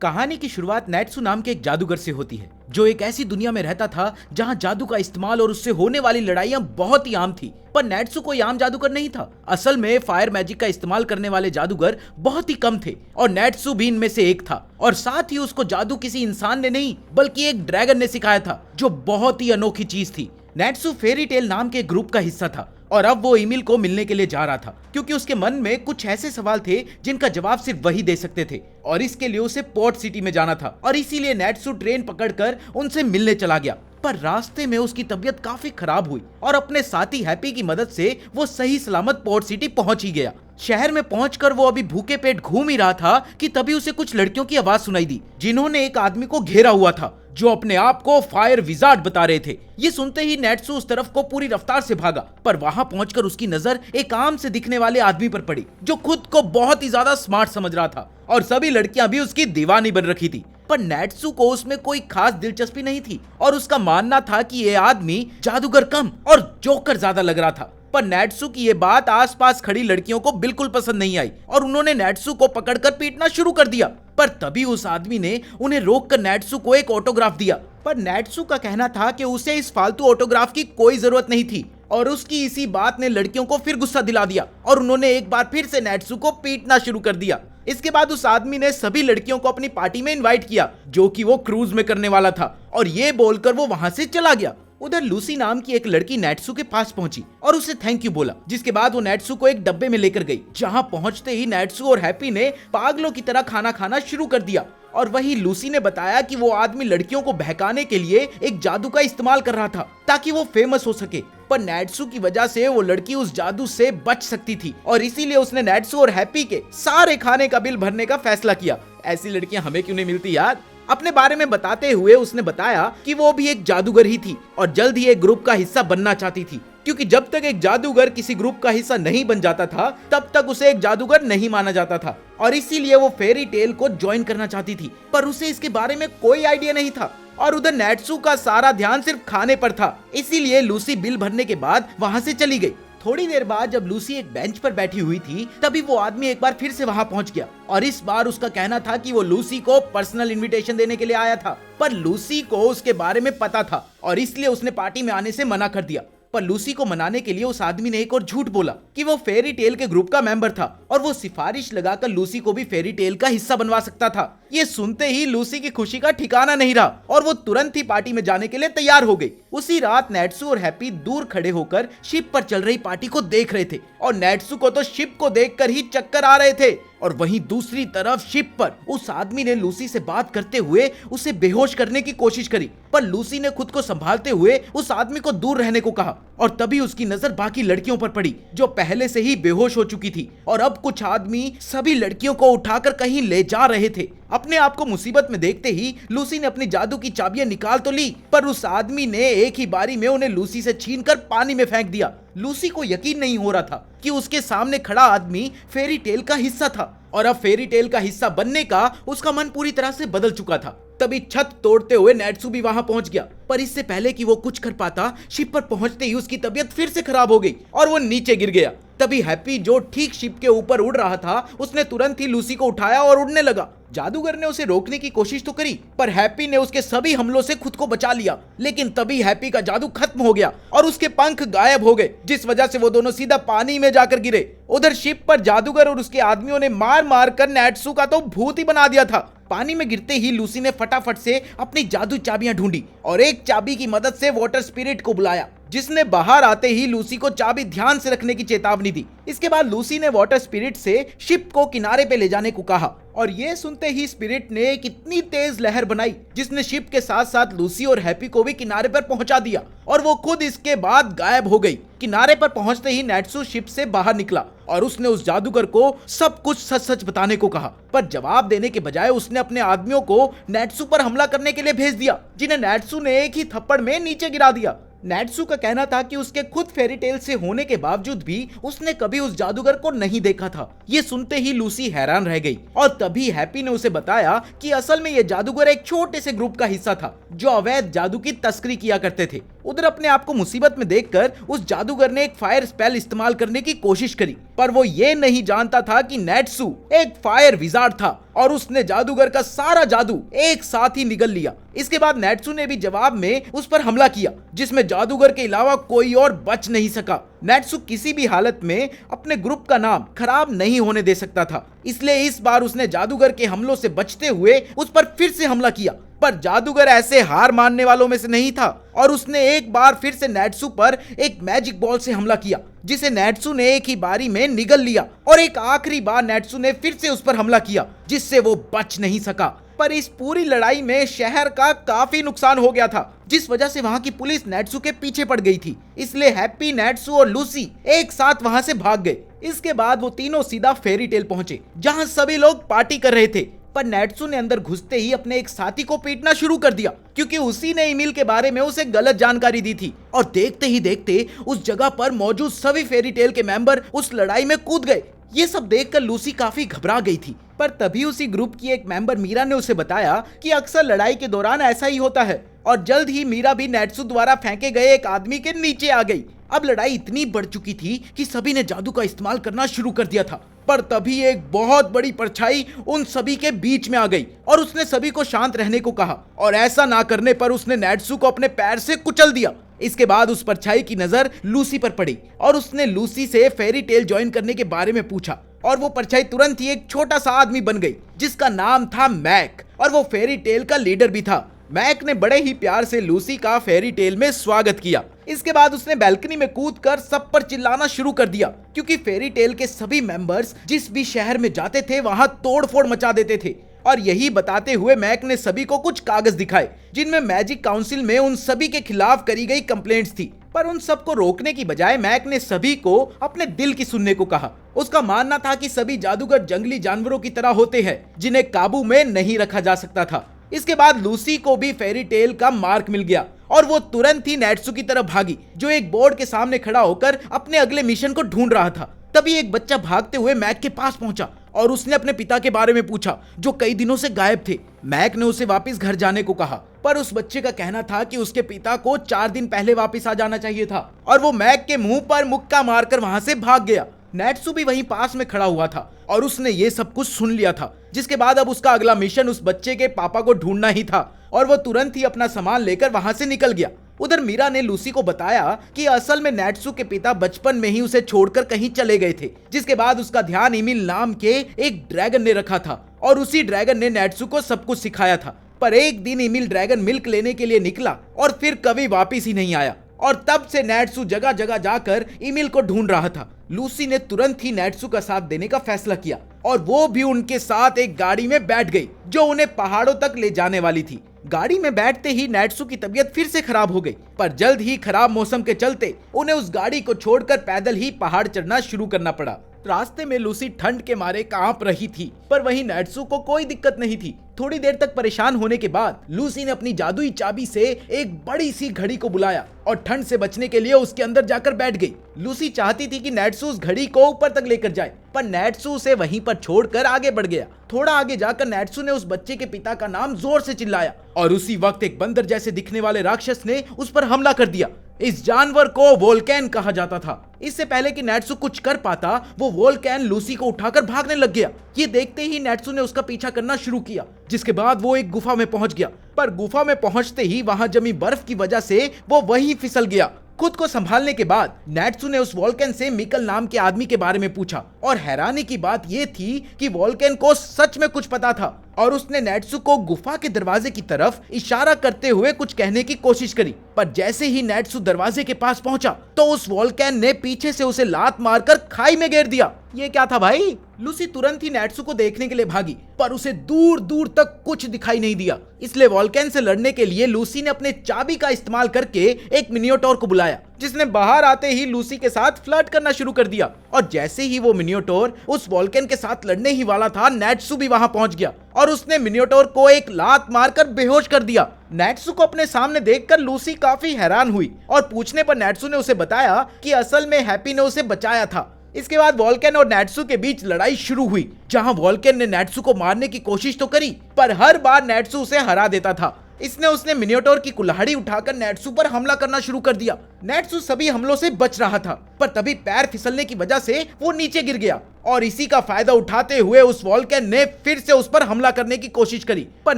कहानी की शुरुआत नेट्सू नाम के एक जादूगर से होती है जो एक ऐसी दुनिया में रहता था जहां जादू का इस्तेमाल और उससे होने वाली लड़ाइयां बहुत ही आम थी। पर नेट्सू कोई आम जादूगर नहीं था। असल में फायर मैजिक का इस्तेमाल करने वाले जादूगर बहुत ही कम थे और नेट्सू भी इनमें से एक था। और साथ ही उसको जादू किसी इंसान ने नहीं बल्कि एक ड्रैगन ने सिखाया था जो बहुत ही अनोखी चीज थी। नेट्सू फेरी टेल नाम के ग्रुप का हिस्सा था और अब वो ईमिल को मिलने के लिए जा रहा था क्योंकि उसके मन में कुछ ऐसे सवाल थे जिनका जवाब सिर्फ वही दे सकते थे और इसके लिए उसे पोर्ट सिटी में जाना था और इसीलिए नेट्सू ट्रेन पकड़कर उनसे मिलने चला गया। पर रास्ते में उसकी तबीयत काफी खराब हुई और अपने साथी हैप्पी की मदद से वो सही सलामत पोर्ट सिटी पहुंच ही गया। शहर में पहुंचकर वो अभी भूखे पेट घूम ही रहा था कि तभी उसे कुछ लड़कियों की आवाज सुनाई दी जिन्होंने एक आदमी को घेरा हुआ था जो अपने आप को फायर विजार्ड बता रहे थे। ये सुनते ही नेट्सू उस तरफ को पूरी रफ्तार से भागा पर वहां पहुंचकर उसकी नजर एक आम से दिखने वाले आदमी पर पड़ी जो खुद को बहुत ही ज्यादा स्मार्ट समझ रहा था और सभी लड़कियां भी उसकी दीवानी बन रखी थी। पर नेट्सू को उसमें कोई खास दिलचस्पी नहीं थी और उसका मानना था कि ये आदमी जादूगर कम और जोकर ज्यादा लग रहा था। पर नेट्सू की ये बात आसपास खड़ी लड़कियों को बिल्कुल पसंद नहीं आई और उन्होंने नेट्सू को पकड़कर पीटना शुरू कर दिया। पर तभी उस आदमी ने उन्हें रोककर नेट्सू को एक ऑटोग्राफ दिया। पर नेट्सू का कहना था कि उसे इस फालतू ऑटोग्राफ की कोई जरूरत नहीं थी और उसकी इसी बात ने लड़कियों को फिर गुस्सा दिला दिया और उन्होंने एक बार फिर से नेट्सू को पीटना शुरू कर दिया। इसके बाद उस आदमी ने सभी लड़कियों को अपनी पार्टी में इनवाइट किया जो कि वो क्रूज में करने वाला था और ये बोलकर वो वहां से चला गया। उधर लूसी नाम की एक लड़की नेट्सू के पास पहुंची और उसे थैंक यू बोला जिसके बाद वो नेट्सू को एक डब्बे में लेकर गई जहां पहुंचते ही नेट्सू और हैप्पी ने पागलों की तरह खाना खाना शुरू कर दिया। और वही लूसी ने बताया कि वो आदमी लड़कियों को बहकाने के लिए एक जादू का इस्तेमाल कर रहा था ताकि वो फेमस हो सके। पर नेट्सू की वजह से वो लड़की उस जादू से बच सकती थी और इसीलिए उसने नेट्सू और हैप्पी के सारे खाने का बिल भरने का फैसला किया। ऐसी लड़कियां हमें क्यों नहीं मिलती यार। अपने बारे में बताते हुए उसने बताया कि वो भी एक जादूगर ही थी और जल्द ही एक ग्रुप का हिस्सा बनना चाहती थी क्योंकि जब तक एक जादूगर किसी ग्रुप का हिस्सा नहीं बन जाता था तब तक उसे एक जादूगर नहीं माना जाता था और इसीलिए वो फेरी टेल को ज्वाइन करना चाहती थी। पर उसे इसके बारे में कोई आइडिया नहीं था और उधर नेट्सू का सारा ध्यान सिर्फ खाने पर था। इसीलिए लूसी बिल भरने के बाद वहां से चली गई। थोड़ी देर बाद जब लूसी एक बेंच पर बैठी हुई थी तभी वो आदमी एक बार फिर से वहां पहुंच गया और इस बार उसका कहना था कि वो लूसी को पर्सनल इनविटेशन देने के लिए आया था। पर लूसी को उसके बारे में पता था और इसलिए उसने पार्टी में आने से मना कर दिया। पर लूसी को मनाने के लिए उस आदमी ने एक और झूठ बोला कि वो फेरी टेल के ग्रुप का मेंबर था और वो सिफारिश लगाकर लूसी को भी फेरी टेल का हिस्सा बनवा सकता था। ये सुनते ही लूसी की खुशी का ठिकाना नहीं रहा और वो तुरंत ही पार्टी में जाने के लिए तैयार हो गई। उसी रात नेट्सू और हैप्पी दूर खड़े होकर शिप पर चल रही पार्टी को देख रहे थे और नेट्सू को तो शिप को देखकर ही चक्कर आ रहे थे और वहीं दूसरी तरफ शिप पर उस आदमी ने लूसी से बात करते हुए उसे बेहोश करने की कोशिश करी। पर लूसी ने खुद को संभालते हुए उस आदमी को दूर रहने को कहा और तभी उसकी नजर बाकी लड़कियों पर पड़ी जो पहले से ही बेहोश हो चुकी थी और अब कुछ आदमी सभी लड़कियों को उठाकर कहीं ले जा रहे थे। अपने आप को मुसीबत में देखते ही लूसी ने अपनी जादू की चाबियां निकाल तो ली पर उस आदमी ने एक ही बारी में उन्हें लूसी से छीनकर पानी में फेंक दिया। लूसी को यकीन नहीं हो रहा था कि उसके सामने खड़ा आदमी फेरी टेल का हिस्सा था और अब फेरी टेल का हिस्सा बनने का उसका मन पूरी तरह से बदल चुका था। तभी छत तोड़ते हुए नेट्सू भी वहां पहुंच गया पर इससे पहले कि वो कुछ कर पाता शिप पर पहुंचते ही उसकी तबीयत फिर से खराब हो गई और वो नीचे गिर गया। तभी हैप्पी जो ठीक शिप के ऊपर उड़ रहा था उसने तुरंत ही लूसी को उठाया और उड़ने लगा। जादूगर ने उसे रोकने की कोशिश तो करी पर हैप्पी ने उसके सभी हमलों से खुद को बचा लिया। लेकिन तभी हैप्पी का जादू खत्म हो गया और उसके पंख गायब हो गए जिस वजह से वो दोनों सीधा पानी में जाकर गिरे। उधर शिप पर जादूगर और उसके आदमियों ने मार मार कर नेट्सू का तो भूत ही बना दिया था। पानी में गिरते ही लूसी ने फटाफट से अपनी जादू चाबियां ढूंढी और एक चाबी की मदद से वाटर स्पिरिट को बुलाया जिसने बाहर आते ही लूसी को चाबी ध्यान से रखने की चेतावनी दी। इसके बाद लूसी ने वाटर स्पिरिट से शिप को किनारे पे ले जाने को कहा और ये सुनते ही स्पिरिट ने एक इतनी तेज लहर बनाई जिसने शिप के साथ साथ लूसी और हैप्पी को भी किनारे पर पहुंचा दिया और वो खुद इसके बाद गायब हो गई। किनारे पर पहुंचते ही नेट्सू शिप से बाहर निकला और उसने उस जादूगर को सब कुछ सच सच बताने को कहा पर जवाब देने के बजाय उसने अपने आदमियों को नेट्सू पर हमला करने के लिए भेज दिया जिन्हें नेट्सू ने एक ही थप्पड़ में नीचे गिरा दिया। नेट्सू का कहना था कि उसके खुद फेरी टेल से होने के बावजूद भी उसने कभी उस जादूगर को नहीं देखा था। ये सुनते ही लूसी हैरान रह गई और तभी हैप्पी ने उसे बताया कि असल में ये जादूगर एक छोटे से ग्रुप का हिस्सा था जो अवैध जादू की तस्करी किया करते थे। उधर अपने आप को मुसीबत में देखकर उस जादूगर ने एक फायर स्पेल इस्तेमाल करने की कोशिश करी, पर वो ये नहीं जानता था कि नेट्सू एक फायर विजार्ड था और उसने जादूगर का सारा जादू एक साथ ही निगल लिया। इसके बाद नेट्सू ने भी जवाब में उस पर हमला किया, जिसमें जादूगर के अलावा कोई और बच नहीं सका। नेट्सू किसी भी हालत में अपने ग्रुप का नाम खराब नहीं होने दे सकता था, इसलिए इस बार उसने जादूगर के हमलों से बचते हुए उस पर फिर से हमला किया। पर जादूगर ऐसे हार मानने वालों में से नहीं था और उसने एक बार फिर से नेट्सू पर एक मैजिक बॉल से हमला किया, जिसे नेट्सू ने एक ही बारी में निगल लिया और एक आखिरी बार नेट्सू ने फिर से उस पर हमला किया, जिससे वो बच नहीं सका। पर इस पूरी लड़ाई में शहर का काफी नुकसान हो गया था, जिस वजह से वहां की पुलिस नेट्सू के पीछे पड़ गई थी। इसलिए हैप्पी, नेट्सू और लूसी एक साथ वहां से भाग गए। इसके बाद वो तीनों सीधा फेरी टेल पहुंचे, जहां सभी लोग पार्टी कर रहे थे। पर नेट्सू ने अंदर घुसते ही अपने एक साथी को पीटना शुरू कर दिया, क्योंकि उसी ने ईमेल के बारे में उसे गलत जानकारी दी थी। और देखते ही देखते उस जगह पर मौजूद सभी फेरी टेल के मेंबर उस लड़ाई में कूद गए। ये सब देखकर लूसी काफी घबरा गई थी, पर तभी उसी ग्रुप की एक मेंबर मीरा ने उसे बताया कि अक्सर लड़ाई के दौरान ऐसा ही होता है। और जल्द ही मीरा भी नेट्सू द्वारा फेंके गए एक आदमी के नीचे आ गई। अब लड़ाई इतनी बढ़ चुकी थी कि सभी ने जादू का इस्तेमाल करना शुरू कर दिया था। पर तभी एक बहुत बड़ी परछाई उन सभी के बीच में आ गई और उसने सभी को शांत रहने को कहा, और ऐसा ना करने पर उसने नेट्सू को अपने पैर से कुचल दिया। इसके बाद उस परछाई की नजर लूसी पर पड़ी और उसने लूसी से फेरी टेल ज्वाइन करने के बारे में पूछा, और वो परछाई तुरंत ही एक छोटा सा आदमी बन गई, जिसका नाम था मैक, और वो फेरी टेल का लीडर भी था। मैक ने बड़े ही प्यार से लूसी का फेरी टेल में स्वागत किया। इसके बाद उसने बैल्कनी में कूदकर सब पर चिल्लाना शुरू कर दिया, क्योंकि फेरी टेल के सभी मेंबर्स जिस भी शहर में जाते थे वहां तोड़फोड़ मचा देते थे। और यही बताते हुए मैक ने सभी को कुछ कागज दिखाए, जिनमें मैजिक काउंसिल में उन सभी के खिलाफ करी गई कंप्लेंट्स थी। पर उन सबको रोकने की बजाय मैक ने सभी को अपने दिल की सुनने को कहा। उसका मानना था कि सभी जादूगर जंगली जानवरों की तरह होते हैं, जिन्हें काबू में नहीं रखा जा सकता था। इसके बाद लूसी को भी फेरी टेल का मार्क मिल गया और वो तुरंत ही नेट्सू की तरफ भागी, जो एक बोर्ड के सामने खड़ा होकर अपने अगले मिशन को ढूंढ रहा था। तभी एक बच्चा भागते हुए मैक के पास पहुंचा और उसने अपने पिता के बारे में पूछा, जो कई दिनों से गायब थे। मैक ने उसे वापस घर जाने को कहा, पर उस बच्चे का कहना था कि उसके पिता को 4 दिन पहले वापस आ जाना चाहिए था, और वो मैक के मुंह पर मुक्का मारकर वहां से भाग गया। नेट्सू भी वहीं पास में खड़ा हुआ था और उसने ये सब कुछ सुन लिया था, जिसके बाद अब उसका अगला मिशन उस बच्चे के पापा को ढूंढना ही था, और वो तुरंत ही अपना सामान लेकर वहां से निकल गया। उधर मीरा ने लूसी को बताया कि असल में नेट्सू के पिता बचपन में ही उसे छोड़कर कहीं चले गए थे, जिसके बाद उसका ध्यान इमिल नाम के एक ड्रैगन ने रखा था, और उसी ड्रैगन ने नेट्सू को सब कुछ सिखाया था। पर एक दिन इमिल ड्रैगन मिल्क लेने के लिए निकला और फिर कभी वापिस ही नहीं आया, और तब से नेट्सू जगह जगह जाकर इमिल को ढूंढ रहा था। लूसी ने तुरंत ही नेट्सू का साथ देने का फैसला किया, और वो भी उनके साथ एक गाड़ी में बैठ गई, जो उन्हें पहाड़ों तक ले जाने वाली थी। गाड़ी में बैठते ही नेट्सू की तबीयत फिर से खराब हो गई, पर जल्द ही खराब मौसम के चलते उन्हें उस गाड़ी को छोड़कर पैदल ही पहाड़ चढ़ना शुरू करना पड़ा। रास्ते में लूसी ठंड के मारे कांप रही थी, पर वहीं नेट्सू को कोई दिक्कत नहीं थी। थोड़ी देर तक परेशान होने के बाद लूसी ने अपनी जादुई चाबी से एक बड़ी सी घड़ी को बुलाया और ठंड से बचने के लिए उसके अंदर जाकर बैठ गई। लूसी चाहती थी कि नेट्सू उस घड़ी को ऊपर तक लेकर जाए, पर नेट्सू उसे वहीं पर छोड़कर आगे बढ़ गया। थोड़ा आगे जाकर नेट्सू ने उस बच्चे के पिता का नाम जोर से चिल्लाया, और उसी वक्त एक बंदर जैसे दिखने वाले राक्षस ने उस पर हमला कर दिया। इस जानवर को वोल्केन कहा जाता था। इससे पहले कि नेट्सू कुछ कर पाता, वो वोल्केन लूसी को उठाकर भागने लग गया। ये देखते ही नेट्सू ने उसका पीछा करना शुरू किया, जिसके बाद वो एक गुफा में पहुंच गया। पर गुफा में पहुंचते ही वहां जमी बर्फ की वजह से वो वहीं फिसल गया। खुद को संभालने के बाद नेट्सू ने उस वोल्केन से मिकल नाम के आदमी के बारे में पूछा, और हैरानी की बात यह थी कि वोल्केन को सच में कुछ पता था, और उसने नेट्सू को गुफा के दरवाजे की तरफ इशारा करते हुए कुछ कहने की कोशिश करी। पर जैसे ही नेट्सू दरवाजे के पास पहुंचा, तो उस वोल्केन ने पीछे से उसे लात मारकर खाई में गिर दिया। ये क्या था भाई? लूसी तुरंत ही नेट्सू को देखने के लिए भागी, पर उसे दूर दूर तक कुछ दिखाई नहीं दिया। इसलिए वोल्केन से लड़ने के लिए लूसी ने अपने चाबी का इस्तेमाल करके एक मिनियोटोर को बुलाया, जिसने बाहर आते ही लूसी के साथ फ्लर्ट करना शुरू कर दिया। और जैसे ही वो मिनियोटोर उस वोल्केन के साथ लड़ने ही वाला था, नेट्सू भी वहां पहुंच गया और उसने मिनियोटोर को एक लात मारकर बेहोश कर दिया। नेट्सू को अपने सामने देखकर लूसी काफी हैरान हुई, और पूछने पर नेट्सू ने उसे बताया कि असल में हैप्पी ने उसे बचाया था। इसके बाद वोल्केन और नेट्सू के बीच लड़ाई शुरू हुई, जहां वोल्केन ने नेट्सू को मारने की कोशिश तो करी, पर हर बार नेट्सू उसे हरा देता था। इसने उसने मिनियोटोर की कुल्हाड़ी उठाकर नेट्सू पर हमला करना शुरू कर दिया। नेट्सू सभी हमलों से बच रहा था, पर तभी पैर फिसलने की वजह से वो नीचे गिर गया और इसी का फायदा उठाते हुए उस वोल्केन ने फिर से उस पर हमला करने की कोशिश करी। पर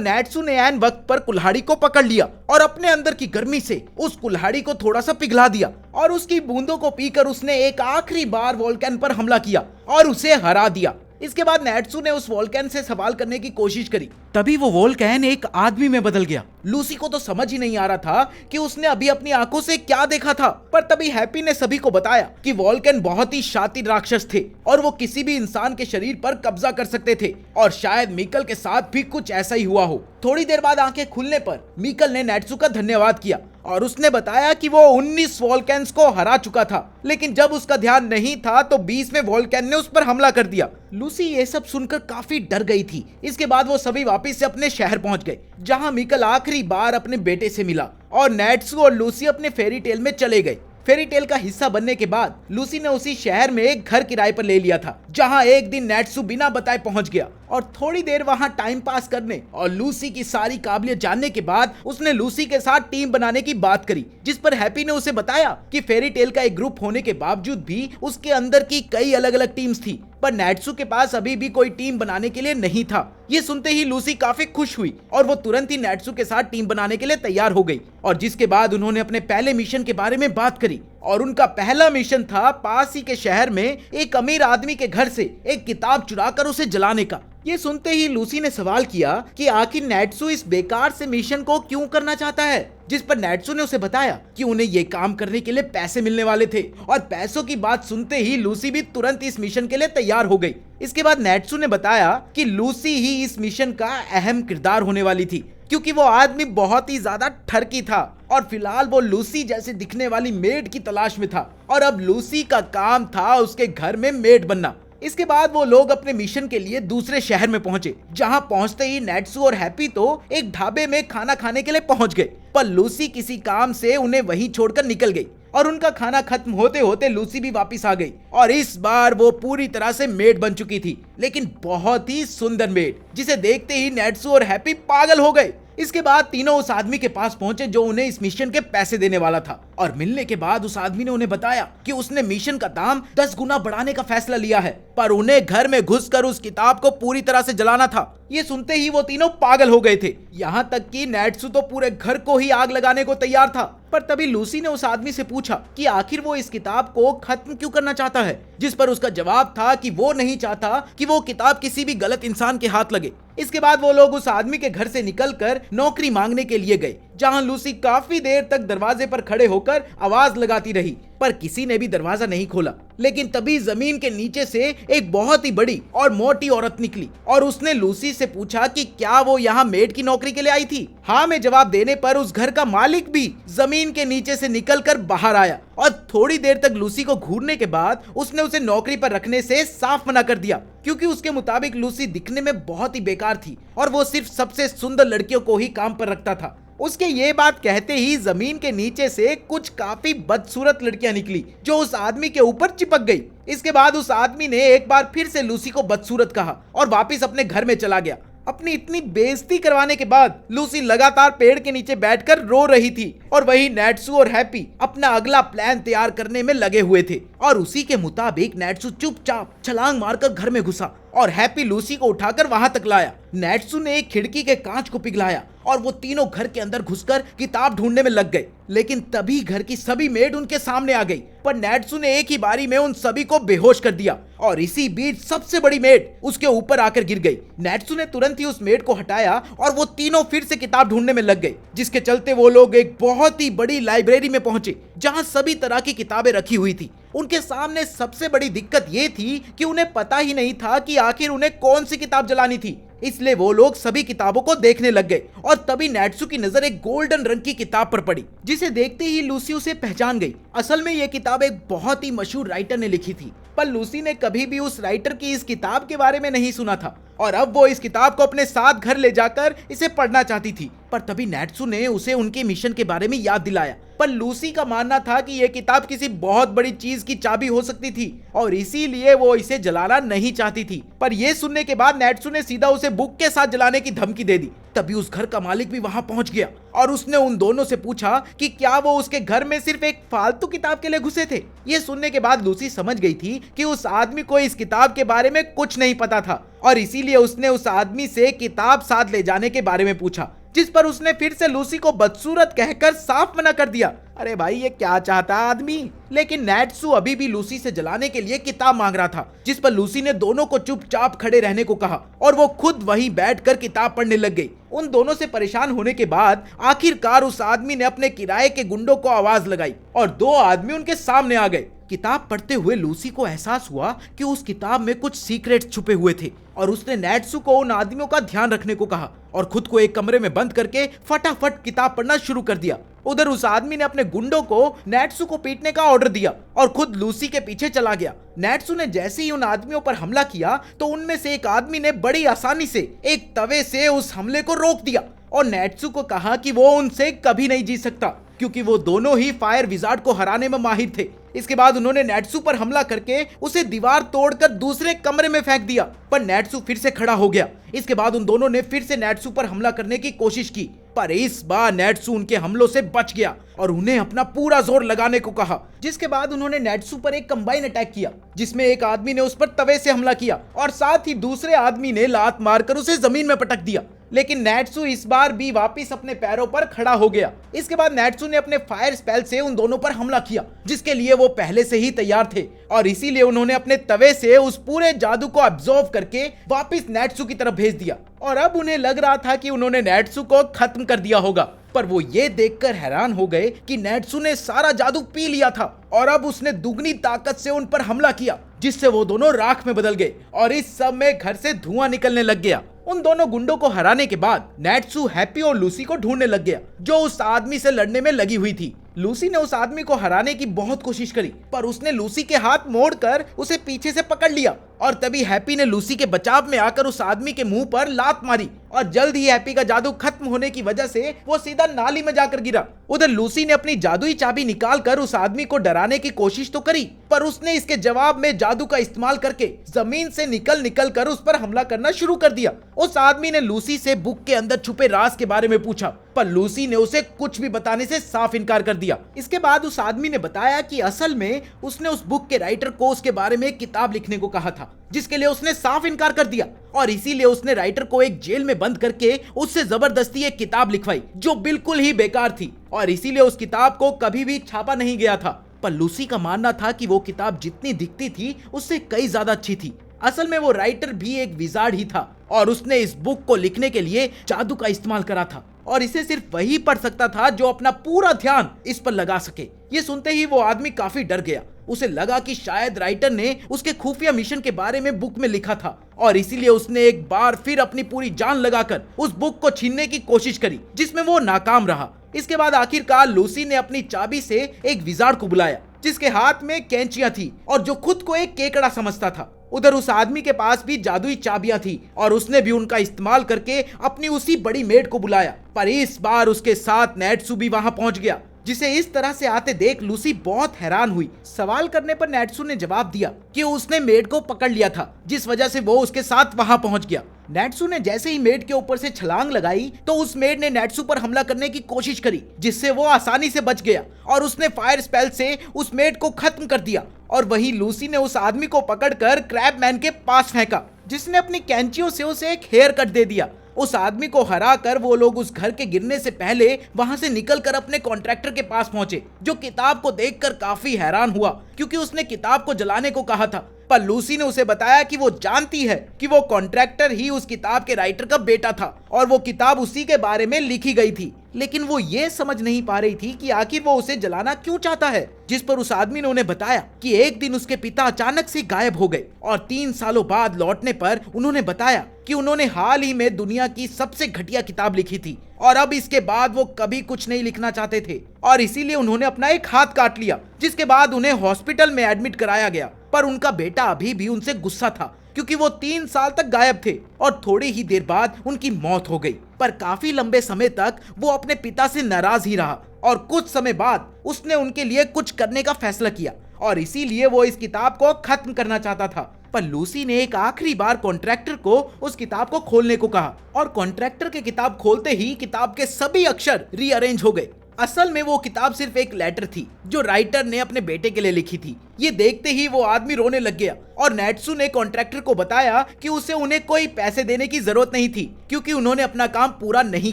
नेट्सू ने ऐन वक्त पर कुल्हाड़ी को पकड़ लिया और अपने अंदर की गर्मी से उस कुल्हाड़ी को थोड़ा सा पिघला दिया और उसकी बूंदों को पीकर उसने एक आखिरी बार वोल्केन पर हमला किया और उसे हरा दिया। इसके बाद नेट्सू ने उस वोल्केन से सवाल करने की कोशिश करी, तभी वो वोल्केन एक आदमी में बदल गया। लूसी को तो समझ ही नहीं आ रहा था कि उसने अभी अपनी आंखों से क्या देखा था, पर तभी हैप्पी ने सभी को बताया कि वोल्केन बहुत ही शातिर राक्षस थे और वो किसी भी इंसान के शरीर पर कब्जा कर सकते थे और शायद मीकल के साथ भी कुछ ऐसा ही हुआ हो। थोड़ी देर बाद आंखें खुलने पर मीकल ने नेट्सू का धन्यवाद किया और उसने बताया कि वो 19 वोल्केन्स को हरा चुका था, लेकिन जब उसका ध्यान नहीं था तो 20वें वोल्केन ने उस पर हमला कर दिया। लूसी ये सब सुनकर काफी डर गई थी। इसके बाद वो सभी वापस से अपने शहर पहुंच गए, जहां मीकल आखिरी बार अपने बेटे से मिला और नेट्सू और लूसी अपने फेरी टेल में चले गए। फेरी टेल का हिस्सा बनने के बाद लूसी ने उसी शहर में एक घर किराए पर ले लिया था, जहां एक दिन नेट्सू बिना बताए पहुंच गया और थोड़ी देर वहां टाइम पास करने और लूसी की सारी काबिलियत जानने के बाद उसने लूसी के साथ टीम बनाने की बात करी, जिस पर हैप्पी ने उसे बताया कि फेरी टेल का एक ग्रुप होने के बावजूद भी उसके अंदर की कई अलग अलग टीम्स थी, पर नेट्सू के पास अभी भी कोई टीम बनाने के लिए नहीं था। ये सुनते ही लूसी काफी खुश हुई और वो तुरंत ही नेट्सू के साथ टीम बनाने के लिए तैयार हो गई और जिसके बाद उन्होंने अपने पहले मिशन के बारे में बात करी और उनका पहला मिशन था पास ही के शहर में एक अमीर आदमी के घर से एक किताब चुराकर उसे जलाने का। ये सुनते ही लूसी ने सवाल किया कि आखिर नेट्सू इस बेकार से मिशन को क्यों करना चाहता है, जिस पर नेट्सू ने उसे बताया कि उन्हें ये काम करने के लिए पैसे मिलने वाले थे और पैसों की बात सुनते ही लूसी भी तुरंत इस मिशन के लिए तैयार हो गई। इसके बाद नेट्सू ने बताया कि लूसी ही इस मिशन का अहम किरदार होने वाली थी, क्योंकि वो आदमी बहुत ही ज्यादा ठरकी था और फिलहाल वो लूसी जैसे दिखने वाली मेड की तलाश में था और अब लूसी का काम था उसके घर में मेड बनना। इसके बाद वो लोग अपने मिशन के लिए दूसरे शहर में पहुंचे, जहां पहुंचते ही नेट्सू और हैप्पी तो एक ढाबे में खाना खाने के लिए पहुंच गए, पर लूसी किसी काम से उन्हें वहीं छोड़कर निकल गई और उनका खाना खत्म होते होते लूसी भी वापस आ गई और इस बार वो पूरी तरह से मेड बन चुकी थी, लेकिन बहुत ही सुंदर मेड, जिसे देखते ही नेट्सू और हैप्पी पागल हो गए। इसके बाद तीनों उस आदमी के पास पहुंचे जो उन्हें इस मिशन के पैसे देने वाला था और मिलने के बाद उस आदमी ने उन्हें बताया कि उसने मिशन का दाम 10 गुना बढ़ाने का फैसला लिया है, पर उन्हें घर में घुसकर उस किताब को पूरी तरह से जलाना था। ये सुनते ही वो तीनों पागल हो गए थे, यहाँ तक कि नेट्सू तो पूरे घर को ही आग लगाने को तैयार था। पर तभी लूसी ने उस आदमी से पूछा कि आखिर वो इस किताब को खत्म क्यों करना चाहता है, जिस पर उसका जवाब था कि वो नहीं चाहता कि वो किताब किसी भी गलत इंसान के हाथ लगे। इसके बाद वो लोग उस आदमी के घर से निकलकर नौकरी मांगने के लिए गए, जहां लूसी काफी देर तक दरवाजे पर खड़े होकर आवाज लगाती रही, पर किसी ने भी दरवाजा नहीं खोला। लेकिन तभी जमीन के नीचे से एक बहुत ही बड़ी और मोटी औरत निकली और उसने लूसी से पूछा कि क्या वो यहाँ मेड की नौकरी के लिए आई थी। हाँ में जवाब देने पर उस घर का मालिक भी जमीन के नीचे से निकलकर बाहर आया और थोड़ी देर तक लूसी को घूरने के बाद उसने उसे नौकरी पर रखने से साफ मना कर दिया, क्योंकि उसके मुताबिक लूसी दिखने में बहुत ही बेकार थी और वो सिर्फ सबसे सुंदर लड़कियों को ही काम पर रखता था। उसके ये बात कहते ही जमीन के नीचे से कुछ काफी बदसूरत लड़कियां निकली जो उस आदमी के ऊपर चिपक गई। इसके बाद उस आदमी ने एक बार फिर से लूसी को बदसूरत कहा और वापस अपने घर में चला गया। अपनी इतनी बेइज्जती करवाने के बाद लूसी लगातार पेड़ के नीचे बैठकर रो रही थी और वही नेट्सू और हैप्पी अपना अगला प्लान तैयार करने में लगे हुए थे और उसी के मुताबिक नेट्सू चुपचाप छलांग मारकर घर में घुसा और हैप्पी लूसी को उठाकर वहां तक लाया। नेट्सू ने एक खिड़की के कांच को पिघलाया और वो तीनों घर के अंदर घुसकर किताब ढूंढने में लग गए, लेकिन तभी घर की सभी मेड उनके सामने आ गई, पर नेट्सू ने एक ही बारी में उन सभी को बेहोश कर दिया और इसी बीच सबसे बड़ी मेड उसके ऊपर आकर गिर गई। नेट्सू ने तुरंत ही उस मेड को हटाया और वो तीनों फिर से किताब ढूंढने में लग गए, जिसके चलते वो लोग एक बहुत ही बड़ी लाइब्रेरी में पहुंचे जहां सभी तरह की किताबें रखी हुई थी। उनके सामने सबसे बड़ी दिक्कत ये थी कि उन्हें पता ही नहीं था कि आखिर उन्हें कौन सी किताब जलानी थी, इसलिए वो लोग सभी किताबों को देखने लग गए और तभी नेट्सू की नजर एक गोल्डन रंग की किताब पर पड़ी, जिसे देखते ही लूसी उसे पहचान गई। असल में ये किताब एक बहुत ही मशहूर राइटर ने लिखी थी, पर लूसी ने कभी भी उस राइटर की इस किताब के बारे में नहीं सुना था और अब वो इस किताब को अपने साथ घर ले जाकर इसे पढ़ना चाहती थी। पर तभी नैट्सू ने उसे उनके मिशन के बारे में याद दिलाया। पर लूसी का मानना था कि यह किताब किसी बहुत बड़ी चीज की चाबी हो सकती थी और इसीलिए वो इसे जलाना नहीं चाहती थी। पर यह सुनने के बाद नैट्सू ने सीधा उसे बुक के साथ जलाने की धमकी दे दी। तभी उस घर का मालिक भी वहां पहुंच गया और उसने उन दोनों से पूछा कि क्या वो उसके घर में सिर्फ एक फालतू किताब के लिए घुसे थे। ये सुनने के बाद लूसी समझ गई थी कि उस आदमी को इस किताब के बारे में कुछ नहीं पता था और इसीलिए उसने उस आदमी से किताब साथ ले जाने के बारे में पूछा, जिस पर उसने फिर से लूसी को बदसूरत कहकर साफ मना कर दिया। अरे भाई, ये क्या चाहता है आदमी। लेकिन नैट्सू अभी भी लूसी से जलाने के लिए किताब मांग रहा था, जिस पर लूसी ने दोनों को चुपचाप खड़े रहने को कहा और वो खुद वहीं बैठकर किताब पढ़ने लग गई। उन दोनों से परेशान होने के बाद आखिरकार उस आदमी ने अपने किराए के गुंडों को आवाज लगाई और 2 आदमी उनके सामने आ गए। किताब पढ़ते हुए लूसी को एहसास हुआ कि उस किताब में कुछ सीक्रेट छुपे हुए थे और उसने नैट्सू को उन आदमियों का ध्यान रखने को कहा और खुद को एक कमरे में बंद करके फटाफट किताब पढ़ना शुरू कर दिया। उधर उस आदमी ने अपने गुंडों को नैट्सू को पीटने का ऑर्डर दिया और खुद लूसी के पीछे चला गया। नैट्सू ने जैसे ही उन आदमियों पर हमला किया तो उनमें से एक आदमी ने बड़ी आसानी से एक तवे से उस हमले को रोक दिया और नैट्सू को कहा कि वो उनसे कभी नहीं जीत सकता क्योंकि वो दोनों ही फायर विजार्ड को हराने में माहिर थे। इसके बाद उन्होंने नैट्सू पर हमला करके उसे दीवार तोड़कर दूसरे कमरे में फेंक दिया, पर नैट्सू फिर से खड़ा हो गया। इसके बाद उन दोनों ने फिर से नैट्सू पर हमला करने की कोशिश की, पर इस बार नैट्सू उनके हमलों से बच गया और उन्हें अपना पूरा जोर लगाने को कहा। जिसके बाद उन्होंने नैट्सू पर एक कंबाइन अटैक किया, जिसमें एक आदमी ने उस पर तवे से हमला किया और साथ ही दूसरे आदमी ने लात मारकर उसे जमीन में पटक दिया। लेकिन नैट्सू इस बार भी वापस अपने पैरों पर खड़ा हो गया। इसके बाद नैट्सू ने अपने फायर स्पेल से उन दोनों पर हमला किया, जिसके लिए वो पहले से ही तैयार थे और इसीलिए उन्होंने अपने तवे से उस पूरे जादू को अब्सॉर्ब करके वापस नैट्सू की तरफ भेज दिया। और अब उन्हें लग रहा था कि उन्होंने नैट्सू को खत्म कर दिया होगा, पर वो ये देखकर हैरान हो गए कि नैट्सू ने सारा जादू पी लिया था और अब उसने दुगनी ताकत से उन पर हमला किया, जिससे वो दोनों राख में बदल गए और इस सब में घर से धुआं निकलने लग गया। उन दोनों गुंडों को हराने के बाद नैट्सू हैप्पी और लूसी को ढूंढने लग गया, जो उस आदमी से लड़ने में लगी हुई थी। लूसी ने उस आदमी को हराने की बहुत कोशिश करी, पर उसने लूसी के हाथ मोड़कर उसे पीछे से पकड़ लिया और तभी हैप्पी ने लूसी के बचाव में आकर उस आदमी के मुंह पर लात मारी और जल्द ही हैप्पी का जादू खत्म होने की वजह से वो सीधा नाली में जाकर गिरा। उधर लूसी ने अपनी जादुई चाबी निकालकर उस आदमी को डराने की कोशिश तो करी, पर उसने इसके जवाब में जादू का इस्तेमाल करके जमीन से निकल कर उस पर हमला करना शुरू कर दिया। उस आदमी ने लूसी से बुक के अंदर छुपे राज के बारे में पूछा, पर लूसी ने उसे कुछ भी बताने से साफ इनकार कर दिया। इसके बाद उस आदमी ने बताया कि असल में उसने उस बुक के राइटर को उसके बारे में एक किताब लिखने को कहा था, जिसके लिए उसने साफ इनकार कर दिया और इसीलिए उसने राइटर को एक जेल में बंद करके उससे जबरदस्ती एक किताब लिखवाई जो बिल्कुल ही बेकार थी और इसीलिए उस किताब को कभी भी छापा नहीं गया था। पर लूसी का मानना था कि वो किताब जितनी दिखती थी उससे कई ज्यादा अच्छी थी। असल में वो राइटर भी एक विजार्ड ही था और उसने इस बुक को लिखने के लिए जादू का इस्तेमाल करा था और इसे सिर्फ वही पढ़ सकता था जो अपना पूरा ध्यान इस पर लगा सके। ये सुनते ही वो आदमी काफी डर गया। उसे लगा कि शायद राइटर ने उसके खुफिया मिशन के बारे में बुक में लिखा था और इसीलिए उसने एक बार फिर अपनी पूरी जान लगाकर उस बुक को छीनने की कोशिश करी, जिसमें वो नाकाम रहा। इसके बाद आखिरकार लूसी ने अपनी चाबी से एक विजार्ड को बुलाया, जिसके हाथ में कैंचियां थी और जो खुद को एक केकड़ा समझता था। उधर उस आदमी के पास भी जादुई चाबियां थी और उसने भी उनका इस्तेमाल करके अपनी उसी बड़ी मेड को बुलाया, पर इस बार उसके साथ नैट्सू भी वहां पहुंच गया, जिसे इस तरह से आते देख लूसी बहुत हैरान हुई। सवाल करने पर नैट्सू ने जवाब दिया कि उसने मेड को पकड़ लिया था, जिस वजह से वो उसके साथ वहां पहुंच गया। नैट्सू ने जैसे ही मेड के ऊपर से छलांग लगाई तो उस मेड ने नैट्सू पर हमला करने की कोशिश करी, जिससे वो आसानी से बच गया और उसने फायर स्पेल से उस मेड को खत्म कर दिया। और वहीं लूसी ने उस आदमी को पकड़कर क्रैबमैन के पास फेंका, जिसने अपनी कैंचियों से उसे एक हेयर कट दे दिया। उस आदमी को हराकर वो लोग उस घर के गिरने से पहले वहां से निकलकर अपने कॉन्ट्रैक्टर के पास पहुंचे, जो किताब को देखकर काफी हैरान हुआ क्योंकि उसने किताब को जलाने को कहा था। पर लूसी ने उसे बताया कि वो जानती है कि वो कॉन्ट्रैक्टर ही उस किताब के राइटर का बेटा था और वो किताब उसी के बारे में लिखी गई थी, लेकिन वो ये समझ नहीं पा रही थी कि आखिर वो उसे जलाना क्यों चाहता है। जिस पर उस आदमी ने उन्हें बताया कि एक दिन उसके पिता अचानक से गायब हो गए और 3 सालों बाद लौटने पर उन्होंने बताया कि उन्होंने हाल ही में दुनिया की सबसे घटिया किताब लिखी थी और अब इसके बाद वो कभी कुछ नहीं लिखना चाहते थे और इसीलिए उन्होंने अपना एक हाथ काट लिया, जिसके बाद उन्हें हॉस्पिटल में एडमिट कराया गया। पर उनका बेटा अभी भी उनसे गुस्सा था, क्योंकि वो 3 साल तक गायब थे और थोड़ी ही देर बाद उनकी मौत हो गई। पर काफी लंबे समय तक वो अपने पिता से नाराज ही रहा और कुछ समय बाद उसने उनके लिए कुछ करने का फैसला किया और इसीलिए वो इस किताब को खत्म करना चाहता था। पर लूसी ने एक आखिरी बार कॉन्ट्रैक्टर को उस किताब को खोलने को कहा और कॉन्ट्रैक्टर के किताब खोलते ही किताब के सभी अक्षर रीअरेंज हो गए। असल में वो किताब सिर्फ एक लेटर थी जो राइटर ने अपने बेटे के लिए लिखी थी। ये देखते ही वो आदमी रोने लग गया और नेट्सू ने कॉन्ट्रैक्टर को बताया कि उसे उन्हें कोई पैसे देने की जरूरत नहीं थी क्योंकि उन्होंने अपना काम पूरा नहीं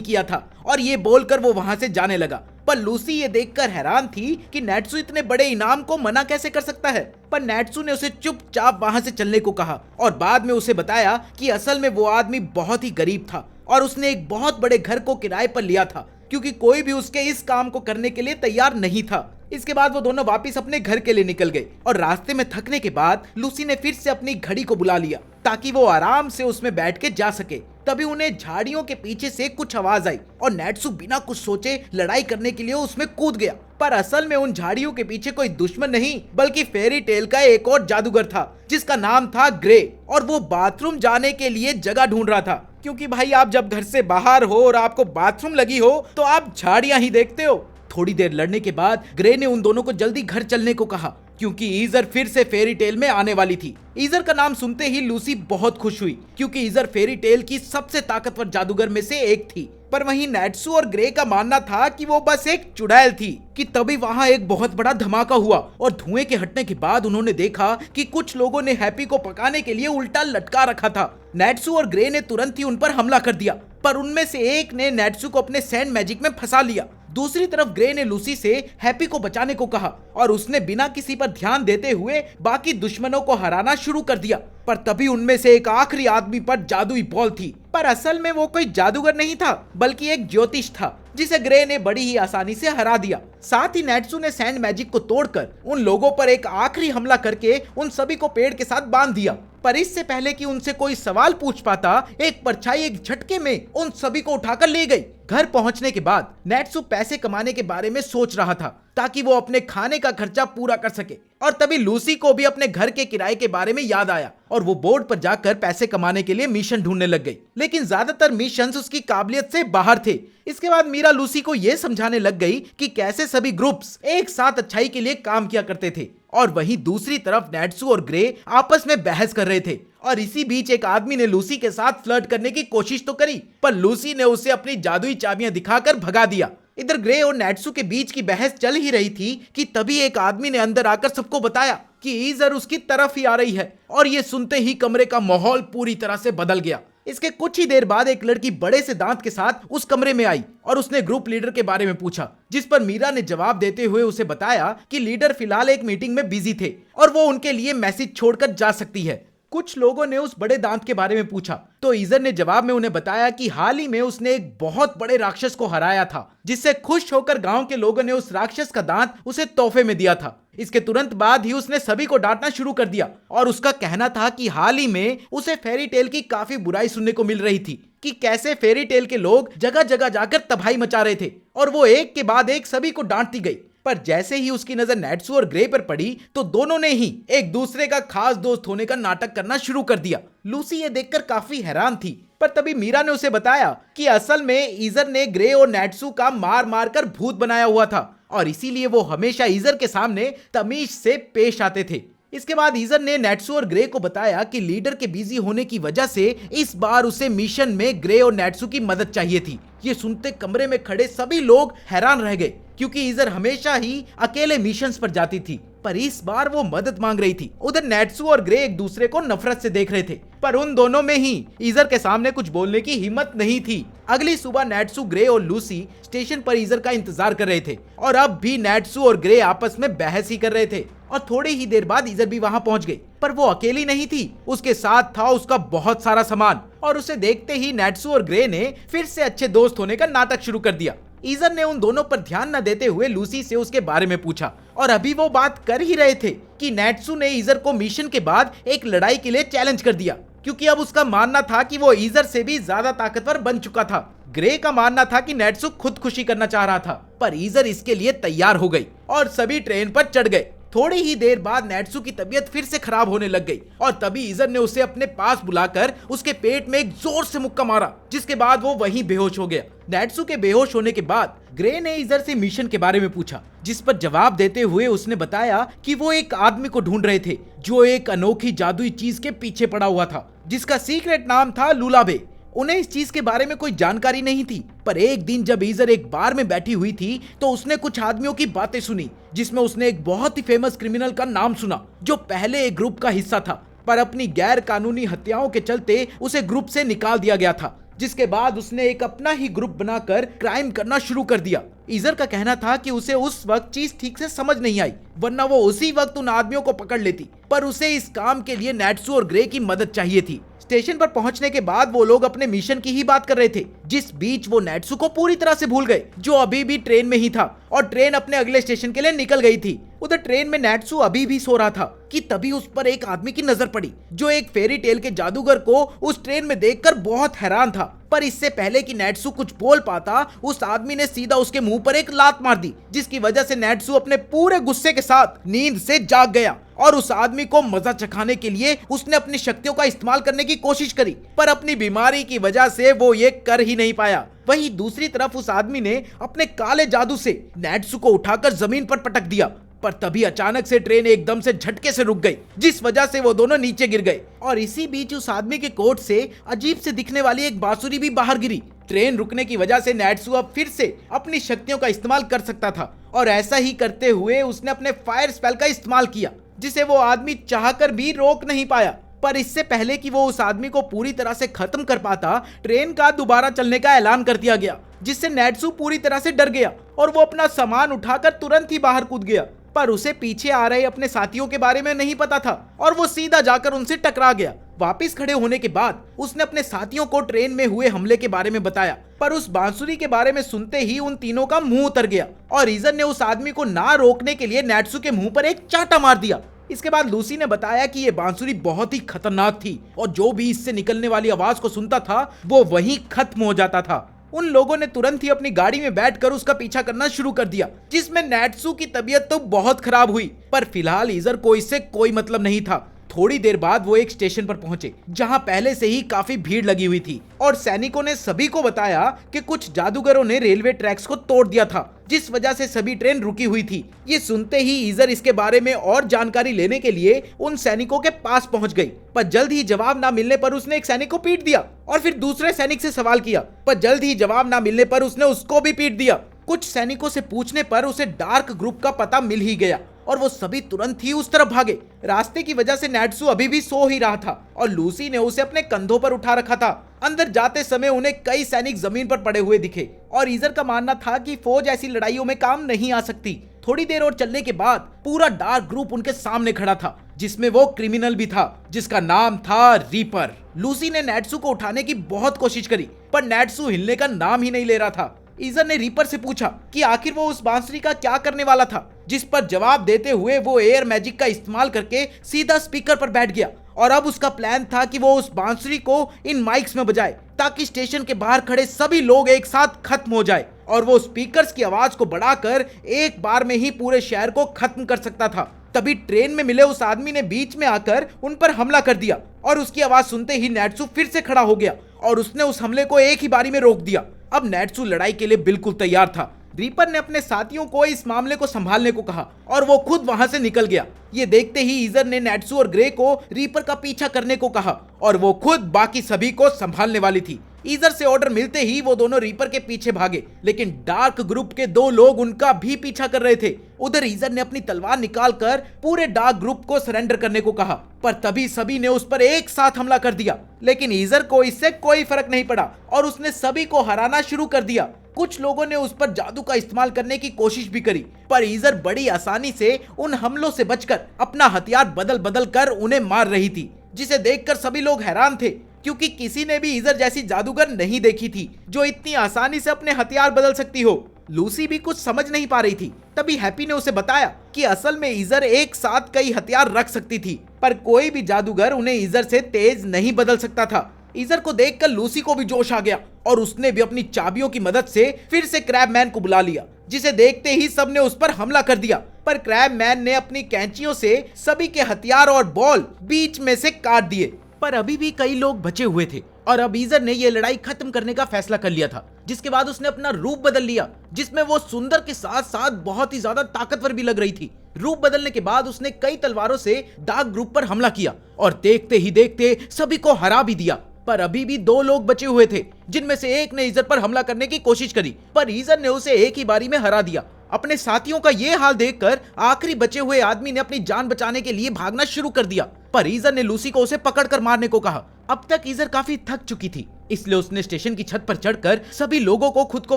किया था और ये बोलकर वो वहां से जाने लगा। पर लूसी ये देखकर हैरान थी कि नेट्सू इतने बड़े इनाम को मना कैसे कर सकता है। पर नेट्सू ने उसे चुपचाप वहां से चलने को कहा और बाद में उसे बताया कि असल में वो आदमी बहुत ही गरीब था और उसने एक बहुत बड़े घर को किराए पर लिया था क्योंकि कोई भी उसके इस काम को करने के लिए तैयार नहीं था। इसके बाद वो दोनों वापस अपने घर के लिए निकल गए और रास्ते में थकने के बाद लूसी ने फिर से अपनी घड़ी को बुला लिया ताकि वो आराम से उसमें बैठ के जा सके। तभी उन्हें झाड़ियों के पीछे से कुछ आवाज आई और नेट्सू बिना कुछ सोचे लड़ाई करने के लिए उसमें कूद गया। पर असल में उन झाड़ियों के पीछे कोई दुश्मन नहीं बल्कि फेरी टेल का एक और जादूगर था जिसका नाम था ग्रे और वो बाथरूम जाने के लिए जगह ढूंढ रहा था क्योंकि भाई आप जब घर से बाहर हो और आपको बाथरूम लगी हो तो आप झाड़ियां ही देखते हो। थोड़ी देर लड़ने के बाद ग्रे ने उन दोनों को जल्दी घर चलने को कहा क्योंकि ईजर फिर से फेरी टेल में आने वाली थी। ईजर का नाम सुनते ही लूसी बहुत खुश हुई क्योंकि ईजर फेरी टेल की सबसे ताकतवर जादूगर में से एक थी। पर वहीं नेट्सू और ग्रे का मानना था कि वो बस एक चुड़ैल थी कि तभी वहां एक बहुत बड़ा धमाका हुआ और धुएं के हटने के बाद उन्होंने देखा कि कुछ लोगों ने हैप्पी को पकाने के लिए उल्टा लटका रखा था। नेट्सू और ग्रे ने तुरंत ही उन पर हमला कर दिया पर उनमें से एक ने नेट्सू को अपने सैंड मैजिक में फंसा लिया। दूसरी तरफ ग्रे ने लूसी से हैप्पी को बचाने को कहा और उसने बिना किसी पर ध्यान देते हुए बाकी दुश्मनों को हराना शुरू कर दिया। पर तभी उनमें से एक आखिरी आदमी पर जादुई बॉल थी पर असल में वो कोई जादूगर नहीं था बल्कि एक ज्योतिष था जिसे ग्रे ने बड़ी ही आसानी से हरा दिया। साथ ही नेट्सू ने सैंड मैजिक को तोड़कर उन लोगों पर एक आखिरी हमला करके उन सभी को पेड़ के साथ बांध दिया। पर इससे पहले कि उनसे कोई सवाल पूछ पाता एक परछाई एक झटके में उन सभी को उठाकर ले गई। घर पहुंचने के बाद नेट्सू पैसे कमाने के बारे में सोच रहा था ताकि वो अपने खाने का खर्चा पूरा कर सके और तभी लूसी को भी अपने घर के किराए के बारे में याद आया और वो बोर्ड पर जाकर पैसे कमाने के लिए मिशन ढूंढने लग गई। लेकिन ज्यादातर मिशंस उसकी काबिलियत से बाहर थे। इसके बाद मीरा लूसी को यह समझाने लग गई कि कैसे सभी ग्रुप्स एक साथ अच्छाई के लिए काम किया करते थे और वहीं दूसरी तरफ नेट्सू और ग्रे आपस में बहस कर रहे थे और इसी बीच एक आदमी ने लूसी के साथ फ्लर्ट करने की कोशिश तो करी पर लूसी ने उसे अपनी जादुई चाबियां दिखाकर भगा दिया। इधर ग्रे और नेट्सू के बीच की बहस चल ही रही थी कि तभी एक आदमी ने अंदर आकर सबको बताया कि ईजर उसकी तरफ ही आ रही है और ये सुनते ही कमरे का माहौल पूरी तरह से बदल गया। इसके कुछ ही देर बाद एक लड़की बड़े से दांत के साथ उस कमरे में आई और उसने ग्रुप लीडर के बारे में पूछा जिस पर मीरा ने जवाब देते हुए उसे बताया कि लीडर फिलहाल एक मीटिंग में बिजी थे और वो उनके लिए मैसेज छोड़कर जा सकती है। कुछ लोगों ने उस बड़े दांत के बारे में पूछा तो ईजर ने जवाब में उन्हें बताया कि हाल ही में उसने एक बहुत बड़े राक्षस को हराया था जिससे खुश होकर गांव के लोगों ने उस राक्षस का दांत उसे तोहफे में दिया था। इसके तुरंत बाद ही उसने सभी को डांटना शुरू कर दिया और उसका कहना था कि हाल ही में उसे फेरी टेल की काफी बुराई सुनने को मिल रही थी कि कैसे फेरी टेल के लोग जगह जगह जाकर तबाही मचा रहे थे और वो एक के बाद एक सभी को डांटती गई। पर जैसे ही उसकी नजर नेट्सू और ग्रे पर पड़ी तो दोनों ने ही एक दूसरे का खास दोस्त होने का नाटक करना शुरू कर दिया। लूसी ये देखकर काफी हैरान थी पर तभी मीरा ने उसे बताया कि असल में ईजर ने ग्रे और नेट्सू का मार मार कर भूत बनाया हुआ था और इसीलिए वो हमेशा ईजर के सामने तमीज से पेश आते थे। इसके बाद ईजर ने नेट्सू और ग्रे को बताया कि लीडर के बिजी होने की वजह से इस बार उसे मिशन में ग्रे और नेट्सू की मदद चाहिए थी। ये सुनते कमरे में खड़े सभी लोग हैरान रह गए क्योंकि ईजर हमेशा ही अकेले मिशंस पर जाती थी पर इस बार वो मदद मांग रही थी। उधर नेट्सू और ग्रे एक दूसरे को नफरत से देख रहे थे पर उन दोनों में ही ईजर के सामने कुछ बोलने की हिम्मत नहीं थी। अगली सुबह नेट्सू, ग्रे और लूसी स्टेशन पर ईजर का इंतजार कर रहे थे और अब भी नेट्सू और ग्रे आपस में बहस ही कर रहे थे और थोड़ी ही देर बाद ईजर भी वहां पहुंच गई। पर वो अकेली नहीं थी, उसके साथ था उसका बहुत सारा सामान और उसे देखते ही नेट्सू और ग्रे ने फिर से अच्छे दोस्त होने का नाटक शुरू कर दिया। ईजर ने उन दोनों पर ध्यान न देते हुए लूसी से उसके बारे में पूछा और अभी वो बात कर ही रहे थे कि नेट्सू ने ईजर को मिशन के बाद एक लड़ाई के लिए चैलेंज कर दिया क्योंकि अब उसका मानना था कि वो ईजर से भी ज्यादा ताकतवर बन चुका था। ग्रे का मानना था कि नेट्सू खुदकुशी करना चाह रहा था पर ईजर इसके लिए तैयार हो गई और सभी ट्रेन पर चढ़ गए। थोड़ी ही देर बाद नेट्सू की तबीयत फिर से खराब होने लग गई और तभी ईजर ने उसे अपने पास बुलाकर उसके पेट में एक जोर से मुक्का मारा, जिसके बाद वो वहीं बेहोश हो गया। नेट्सू के बेहोश होने के बाद ग्रे ने ईजर से मिशन के बारे में पूछा, जिस पर जवाब देते हुए उसने बताया कि वो एक आदमी को ढूंढ रहे थे जो एक अनोखी जादुई चीज के पीछे पड़ा हुआ था, जिसका सीक्रेट नाम था लुलाबे। उन्हें इस चीज के बारे में कोई जानकारी नहीं थी, पर एक दिन जब ईजर एक बार में बैठी हुई थी तो उसने कुछ आदमियों की बातें सुनी, जिसमें उसने एक बहुत ही फेमस क्रिमिनल का नाम सुना जो पहले एक ग्रुप का हिस्सा था, पर अपनी गैर कानूनी हत्याओं के चलते उसे ग्रुप से निकाल दिया गया था, जिसके बाद उसने एक अपना ही ग्रुप बनाकर क्राइम करना शुरू कर दिया। ईजर का कहना था कि उसे उस वक्त चीज ठीक से समझ नहीं आई, वरना वो उसी वक्त उन आदमियों को पकड़ लेती, पर उसे इस काम के लिए नेट्सू और ग्रे की मदद चाहिए थी। स्टेशन पर पहुंचने के बाद वो लोग अपने मिशन की ही बात कर रहे थे, जिस बीच वो नेट्सू को पूरी तरह से भूल गए, जो अभी भी ट्रेन में ही था और ट्रेन अपने अगले स्टेशन के लिए निकल गई थी। उधर ट्रेन में नेट्सू अभी भी सो रहा था कि तभी उस पर एक आदमी की नजर पड़ी, जो एक फेरी टेल के जादूगर को उस ट्रेन में देखकर बहुत हैरान था। पर इससे पहले कि नेट्सू कुछ बोल पाता, उस आदमी ने सीधा उसके मुंह पर एक लात मार दी, जिसकी वजह से नेट्सू अपने पूरे गुस्से के साथ नींद से जाग गया और उस आदमी को मजा चखाने के लिए उसने अपनी शक्तियों का इस्तेमाल करने की कोशिश करी, पर अपनी बीमारी की वजह से वो ये कर ही नहीं पाया। वहीं दूसरी तरफ उस आदमी ने अपने काले जादू से नेट्सू को उठाकर जमीन पर पटक दिया, पर तभी अचानक से ट्रेन एकदम से झटके से रुक गई, जिस वजह से वो दोनों नीचे गिर गए और इसी बीच उस आदमी के कोट से अजीब से दिखने वाली एक बांसुरी भी बाहर गिरी। ट्रेन रुकने की वजह से नेट्सू अब फिर से अपनी शक्तियों का इस्तेमाल कर सकता था और ऐसा ही करते हुए उसने अपने फायर स्पेल का इस्तेमाल किया, जिसे वो आदमी चाहकर भी रोक नहीं पाया। पर इससे पहले कि वो उस आदमी को पूरी तरह से खत्म कर पाता, ट्रेन का दोबारा चलने का ऐलान कर दिया गया, जिससे नेट्सू पूरी तरह से डर गया और वो अपना सामान उठाकर तुरंत ही बाहर कूद गया। पर उसे पीछे आ रहे अपने साथियों के बारे में नहीं पता था और वो सीधा जाकर उनसे टकरा गया। वापस खड़े होने के बाद उसने अपने साथियों को ट्रेन में हुए हमले के बारे में बताया, पर उस बांसुरी के बारे में सुनते ही उन तीनों का मुंह उतर गया और ईजर ने उस आदमी को ना रोकने के लिए नेट्सू के मुंह पर एक चांटा मार दिया। इसके बाद लूसी ने बताया कि ये बांसुरी बहुत ही खतरनाक थी और जो भी इससे निकलने वाली आवाज को सुनता था वो वहीं खत्म हो जाता था। उन लोगों ने तुरंत ही अपनी गाड़ी में बैठकर उसका पीछा करना शुरू कर दिया, जिसमें नेट्सू की तबीयत तो बहुत खराब हुई, पर फिलहाल ईजर को इससे कोई मतलब नहीं था। थोड़ी देर बाद वो एक स्टेशन पर पहुंचे, जहां पहले से ही काफी भीड़ लगी हुई थी और सैनिकों ने सभी को बताया कि कुछ जादूगरों ने रेलवे ट्रैक्स को तोड़ दिया था, जिस वजह से सभी ट्रेन रुकी हुई थी। ये सुनते ही ईजर इसके बारे में और जानकारी लेने के लिए उन सैनिकों के पास पहुंच गई, पर जल्द ही जवाब ना मिलने पर उसने एक सैनिक को पीट दिया और फिर दूसरे सैनिक से सवाल किया, पर जल्द ही जवाब ना मिलने पर उसने उसको भी पीट दिया। कुछ सैनिकों से पूछने पर उसे डार्क ग्रुप का पता मिल ही गया और वो सभी तुरंत ही उस तरफ भागे। रास्ते की वजह से नेट्सू अभी भी सो ही रहा था और लूसी ने उसे अपने कंधों पर उठा रखा था। अंदर जाते समय उन्हें कई सैनिक जमीन पर पड़े हुए दिखे और ईजर का मानना था कि फौज ऐसी लड़ाइयों में काम नहीं आ सकती। थोड़ी देर और चलने के बाद पूरा डार्क ग्रुप उनके सामने खड़ा था, जिसमें वो क्रिमिनल भी था जिसका नाम था रीपर। लूसी ने नेट्सू को उठाने की बहुत कोशिश करी, पर नेट्सू हिलने का नाम ही नहीं ले रहा था। ईजर ने रीपर से पूछा कि आखिर वो उस बांसुरी का क्या करने वाला था, जिस पर जवाब देते हुए वो एयर मैजिक का इस्तेमाल करके सीधा स्पीकर पर बैठ गया और अब उसका प्लान था कि वो उस बांसुरी को इन माइक्स में बजाए ताकि स्टेशन के बाहर खड़े सभी लोग एक साथ खत्म हो जाए और वो स्पीकर्स की आवाज को बढ़ाकर एक बार में ही पूरे शहर को खत्म कर सकता था। तभी ट्रेन में मिले उस आदमी ने बीच में आकर उन पर हमला कर दिया और उसकी आवाज सुनते ही नेट्सू फिर से खड़ा हो गया और उसने उस हमले को एक ही बारी में रोक दिया। अब नेट्सू लड़ाई के लिए बिल्कुल तैयार था। रीपर ने अपने साथियों को इस मामले को संभालने को कहा और वो खुद वहां से निकल गया। ये देखते ही ईजर ने नेट्सू और ग्रे को रीपर का पीछा करने को कहा और वो खुद बाकी सभी को संभालने वाली थी। ईजर से ऑर्डर मिलते ही वो दोनों रीपर के पीछे भागे, लेकिन डार्क ग्रुप के दो लोग उनका भी पीछा कर रहे थे। उधर ईजर ने अपनी तलवार निकालकर पूरे डार्क ग्रुप को सरेंडर करने को कहा, पर तभी सभी ने उस पर एक साथ हमला कर दिया, लेकिन ईजर को इससे कोई फर्क नहीं पड़ा और उसने सभी को हराना शुरू कर दिया। कुछ लोगों ने उस पर जादू का इस्तेमाल करने की कोशिश भी करी, पर ईजर बड़ी आसानी से उन हमलों से बचकर अपना हथियार बदल बदल कर उन्हें मार रही थी, जिसे देखकर सभी लोग हैरान थे, क्योंकि किसी ने भी ईजर जैसी जादूगर नहीं देखी थी जो इतनी आसानी से अपने हथियार बदल सकती हो। लूसी भी कुछ समझ नहीं पा रही थी। तभी हैप्पी ने उसे बताया कि असल में ईजर एक साथ कई हथियार रख सकती थी, पर कोई भी जादूगर उन्हें ईजर से तेज नहीं बदल सकता था। ईजर को देखकर लूसी को भी जोश आ गया और उसने भी अपनी चाबियों की मदद से फिर से क्रैबमैन को बुला लिया, जिसे देखते ही सबने उस पर हमला कर दिया। पर क्रैब मैन ने अपनी कैंचियों से सभी के हथियार और बॉल बीच में से काट दिए। पर अभी भी कई लोग बचे हुए थे और अब ईजर ने ये लड़ाई खत्म करने का फैसला कर लिया था, जिसके बाद उसने अपना रूप बदल लिया, जिसमें वो सुंदर के साथ साथ बहुत ही ज्यादा ताकतवर भी लग रही थी। रूप बदलने के बाद उसने कई तलवारों से डार्क ग्रुप पर हमला किया और देखते ही देखते सभी को हरा भी दिया। पर अभी भी 2 लोग बचे हुए थे, जिनमें से एक ने ईजर पर हमला करने की कोशिश करी, पर ईजर ने उसे एक ही बारी में हरा दिया। अपने साथियों का ये हाल देखकर आखिरी बचे हुए आदमी ने अपनी जान बचाने के लिए भागना शुरू कर दिया, पर ईजर ने लूसी को उसे पकड़कर मारने को कहा। अब तक ईजर काफी थक चुकी थी, इसलिए उसने स्टेशन की छत पर चढ़कर सभी लोगों को खुद को